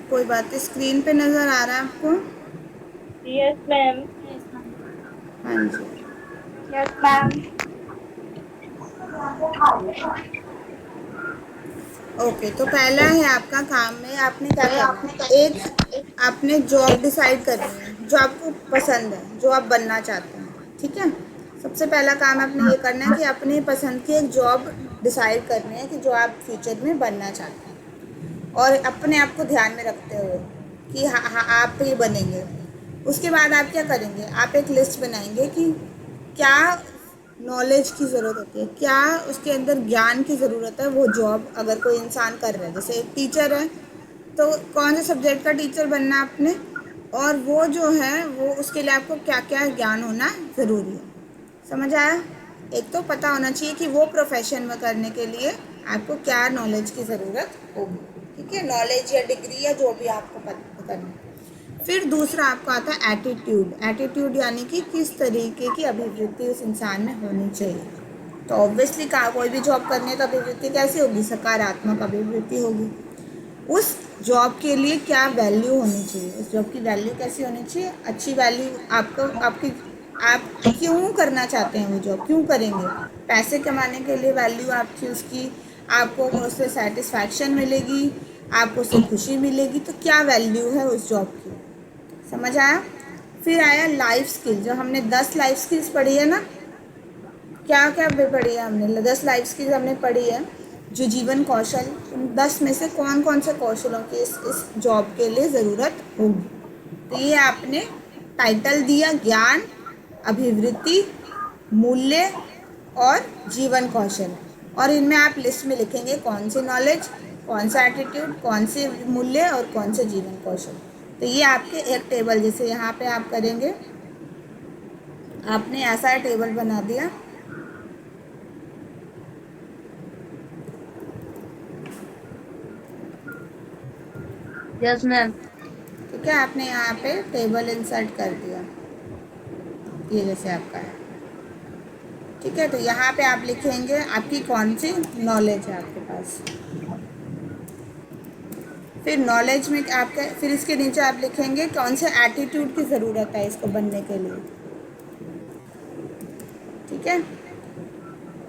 कोई बात, स्क्रीन पे नज़र आ रहा है आपको? Yes ma'am. Yes ma'am. हाँ जी। Yes ma'am. ओके, तो पहला है आपका काम में आपने क्या करना है, एक आपने जॉब डिसाइड करनी है जो आपको पसंद है, जो आप बनना चाहते हैं। ठीक है, सबसे पहला काम आपने ये करना है कि अपनी पसंद की एक जॉब डिसाइड करनी है कि जो आप फ्यूचर में बनना चाहते हैं, और अपने आप को ध्यान में रखते हुए कि हाँ हाँ आप ये बनेंगे। उसके बाद आप क्या करेंगे, आप एक लिस्ट बनाएंगे कि क्या नॉलेज की ज़रूरत होती है, क्या उसके अंदर ज्ञान की ज़रूरत है। वो जॉब अगर कोई इंसान कर रहा है, जैसे एक टीचर है तो कौन से सब्जेक्ट का टीचर बनना है आपने, और वो जो है वो उसके लिए आपको क्या क्या ज्ञान होना ज़रूरी है। समझ आया? एक तो पता होना चाहिए कि वो प्रोफेशन में करने के लिए आपको क्या नॉलेज की ज़रूरत होगी। ठीक है, नॉलेज या डिग्री या जो भी आपको पता करना है। फिर दूसरा आपका आता है एटीट्यूड। एटीट्यूड यानी कि किस तरीके की अभिवृत्ति उस इंसान में होनी चाहिए। तो ऑब्वियसली कोई भी जॉब करनी है तो अभिवृत्ति कैसी होगी, सकारात्मक अभिवृत्ति होगी। उस जॉब के लिए क्या वैल्यू होनी चाहिए, उस जॉब की वैल्यू कैसी होनी चाहिए, अच्छी वैल्यू। आपको आपकी आप क्यों करना चाहते हैं वो जॉब, क्यों करेंगे, पैसे कमाने के लिए वैल्यू आपकी उसकी, आपको उससे सेटिस्फैक्शन मिलेगी, आपको उससे खुशी मिलेगी, तो क्या वैल्यू है उस जॉब की। समझ आया? फिर आया लाइफ स्किल। जो हमने 10 लाइफ स्किल्स पढ़ी है ना, क्या क्या पढ़ी है हमने, 10 लाइफ स्किल्स हमने पढ़ी है, जो जीवन कौशल, उन 10 में से कौन कौन से कौशलों की इस जॉब के लिए ज़रूरत होगी। तो ये आपने टाइटल दिया, ज्ञान, अभिवृत्ति, मूल्य और जीवन कौशल। और इनमें आप लिस्ट में लिखेंगे कौन सी नॉलेज, कौन सा एटीट्यूड, कौन से मूल्य और कौन से जीवन कौशल। तो ये आपके एक टेबल, जैसे यहाँ पे आप करेंगे, आपने ऐसा टेबल बना दिया। Yes ma'am. ठीक है, आपने यहाँ पे टेबल इंसर्ट कर दिया, ये जैसे आपका है। ठीक है, तो यहाँ पे आप लिखेंगे आपकी कौन सी नॉलेज है आपके पास। फिर नॉलेज में आपका, फिर इसके नीचे आप लिखेंगे कौन से एटीट्यूड की ज़रूरत है इसको बनने के लिए। ठीक है,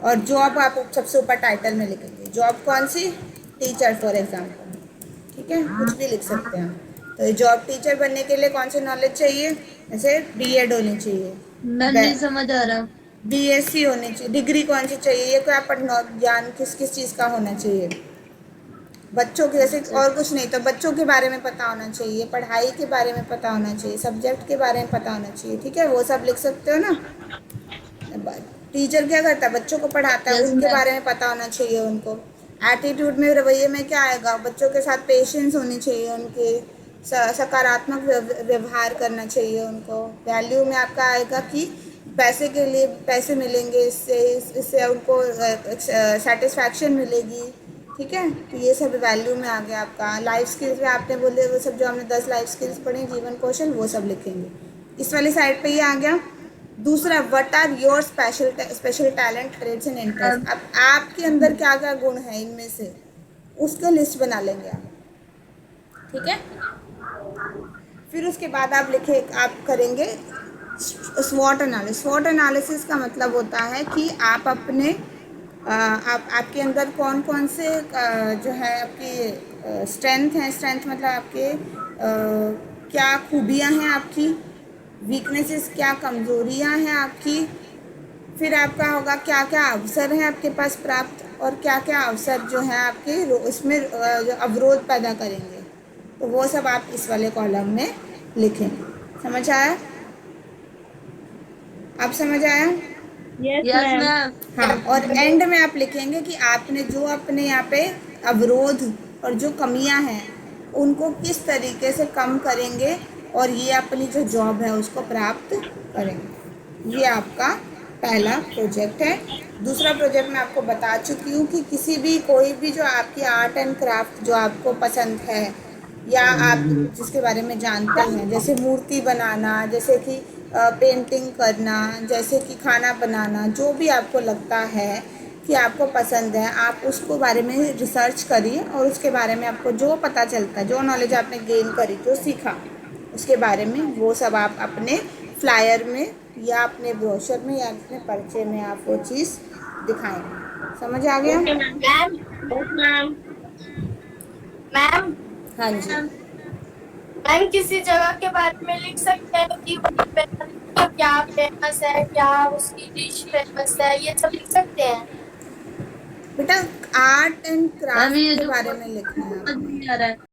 और जॉब आप सबसे ऊपर टाइटल में लिखेंगे, जॉब कौन सी, टीचर फॉर एग्जाम्पल। ठीक है, कुछ भी लिख सकते हैं। तो ये जॉब टीचर बनने के लिए कौन सी नॉलेज चाहिए, जैसे बीएड होनी चाहिए, मैम नहीं समझ आ रहा। बीएससी होनी चाहिए, डिग्री कौन सी चाहिए, ये क्या पढ़ना, ज्ञान किस किस चीज़ का होना चाहिए। बच्चों के जैसे अच्छा। और कुछ नहीं तो बच्चों के बारे में पता होना चाहिए, पढ़ाई के बारे में पता होना चाहिए, सब्जेक्ट के बारे में पता होना चाहिए, ठीक है, वो सब लिख सकते हो ना। टीचर क्या करता है, बच्चों को पढ़ाता है, यस उनके मैम। बारे में पता होना चाहिए उनको। एटीट्यूड में, रवैये में क्या आएगा, बच्चों के साथ पेशेंस होनी चाहिए उनके, सकारात्मक व्यवहार करना चाहिए उनको। वैल्यू में आपका आएगा कि पैसे के लिए पैसे मिलेंगे, इससे इससे उनको सेटिस्फैक्शन मिलेगी, ठीक है। तो ये सब वैल्यू में आ गया आपका। लाइफ स्किल्स में आपने बोले वो सब, जो हमने 10 लाइफ स्किल्स पढ़ी, जीवन कौशल, वो सब लिखेंगे। इस वाली साइड पे ये आ गया। दूसरा, what are your special talent, traits and interest. अब आपके अंदर क्या क्या गुण है इनमें से, उसका लिस्ट बना लेंगे आप, ठीक है। फिर उसके बाद आप लिखे, आप करेंगे स्वॉट एनालिसिस। स्वॉट एनालिसिस का मतलब होता है कि आप अपने आप आपके अंदर कौन कौन से जो है आपकी स्ट्रेंथ हैं, स्ट्रेंथ मतलब आपके क्या खूबियां हैं आपकी, वीकनेसेस क्या कमज़ोरियां हैं आपकी, फिर आपका होगा क्या क्या अवसर हैं आपके पास प्राप्त, और क्या क्या अवसर जो हैं आपके इसमें जो अवरोध पैदा करेंगे, तो वो सब आप इस वाले कॉलम में लिखेंगे। समझ आया? आप समझ आया? Yes yes ma'am. मैम। हाँ, और एंड में आप लिखेंगे कि आपने जो अपने यहाँ पे अवरोध और जो कमियां हैं उनको किस तरीके से कम करेंगे, और ये अपनी जो जॉब है उसको प्राप्त करेंगे। ये आपका पहला प्रोजेक्ट है। दूसरा प्रोजेक्ट मैं आपको बता चुकी हूँ कि किसी भी कोई भी जो आपकी आर्ट एंड क्राफ्ट जो आपको पसंद है, या आप जिसके बारे में जानते हैं, जैसे मूर्ति बनाना, जैसे कि पेंटिंग करना, जैसे कि खाना बनाना, जो भी आपको लगता है कि आपको पसंद है, आप उसको बारे में रिसर्च करिए, और उसके बारे में आपको जो पता चलता है, जो नॉलेज आपने गेन करी, जो सीखा, उसके बारे में वो सब आप अपने फ्लायर में या अपने ब्रोशर में या अपने पर्चे में आप वो चीज़ दिखाएंगे। समझ आ गया? Okay ma'am. Ma'am yes ma'am. Ma'am हाँ जी। मैम किसी जगह के बारे में लिख सकते हैं कि वहाँ पे क्या फेमस है, क्या उसकी डिश फेमस है, ये सब लिख सकते हैं। बेटा, आर्ट एंड मैम क्राफ्ट ये के जो बारे में लिखना है समझ आपने। नहीं आ रहा है।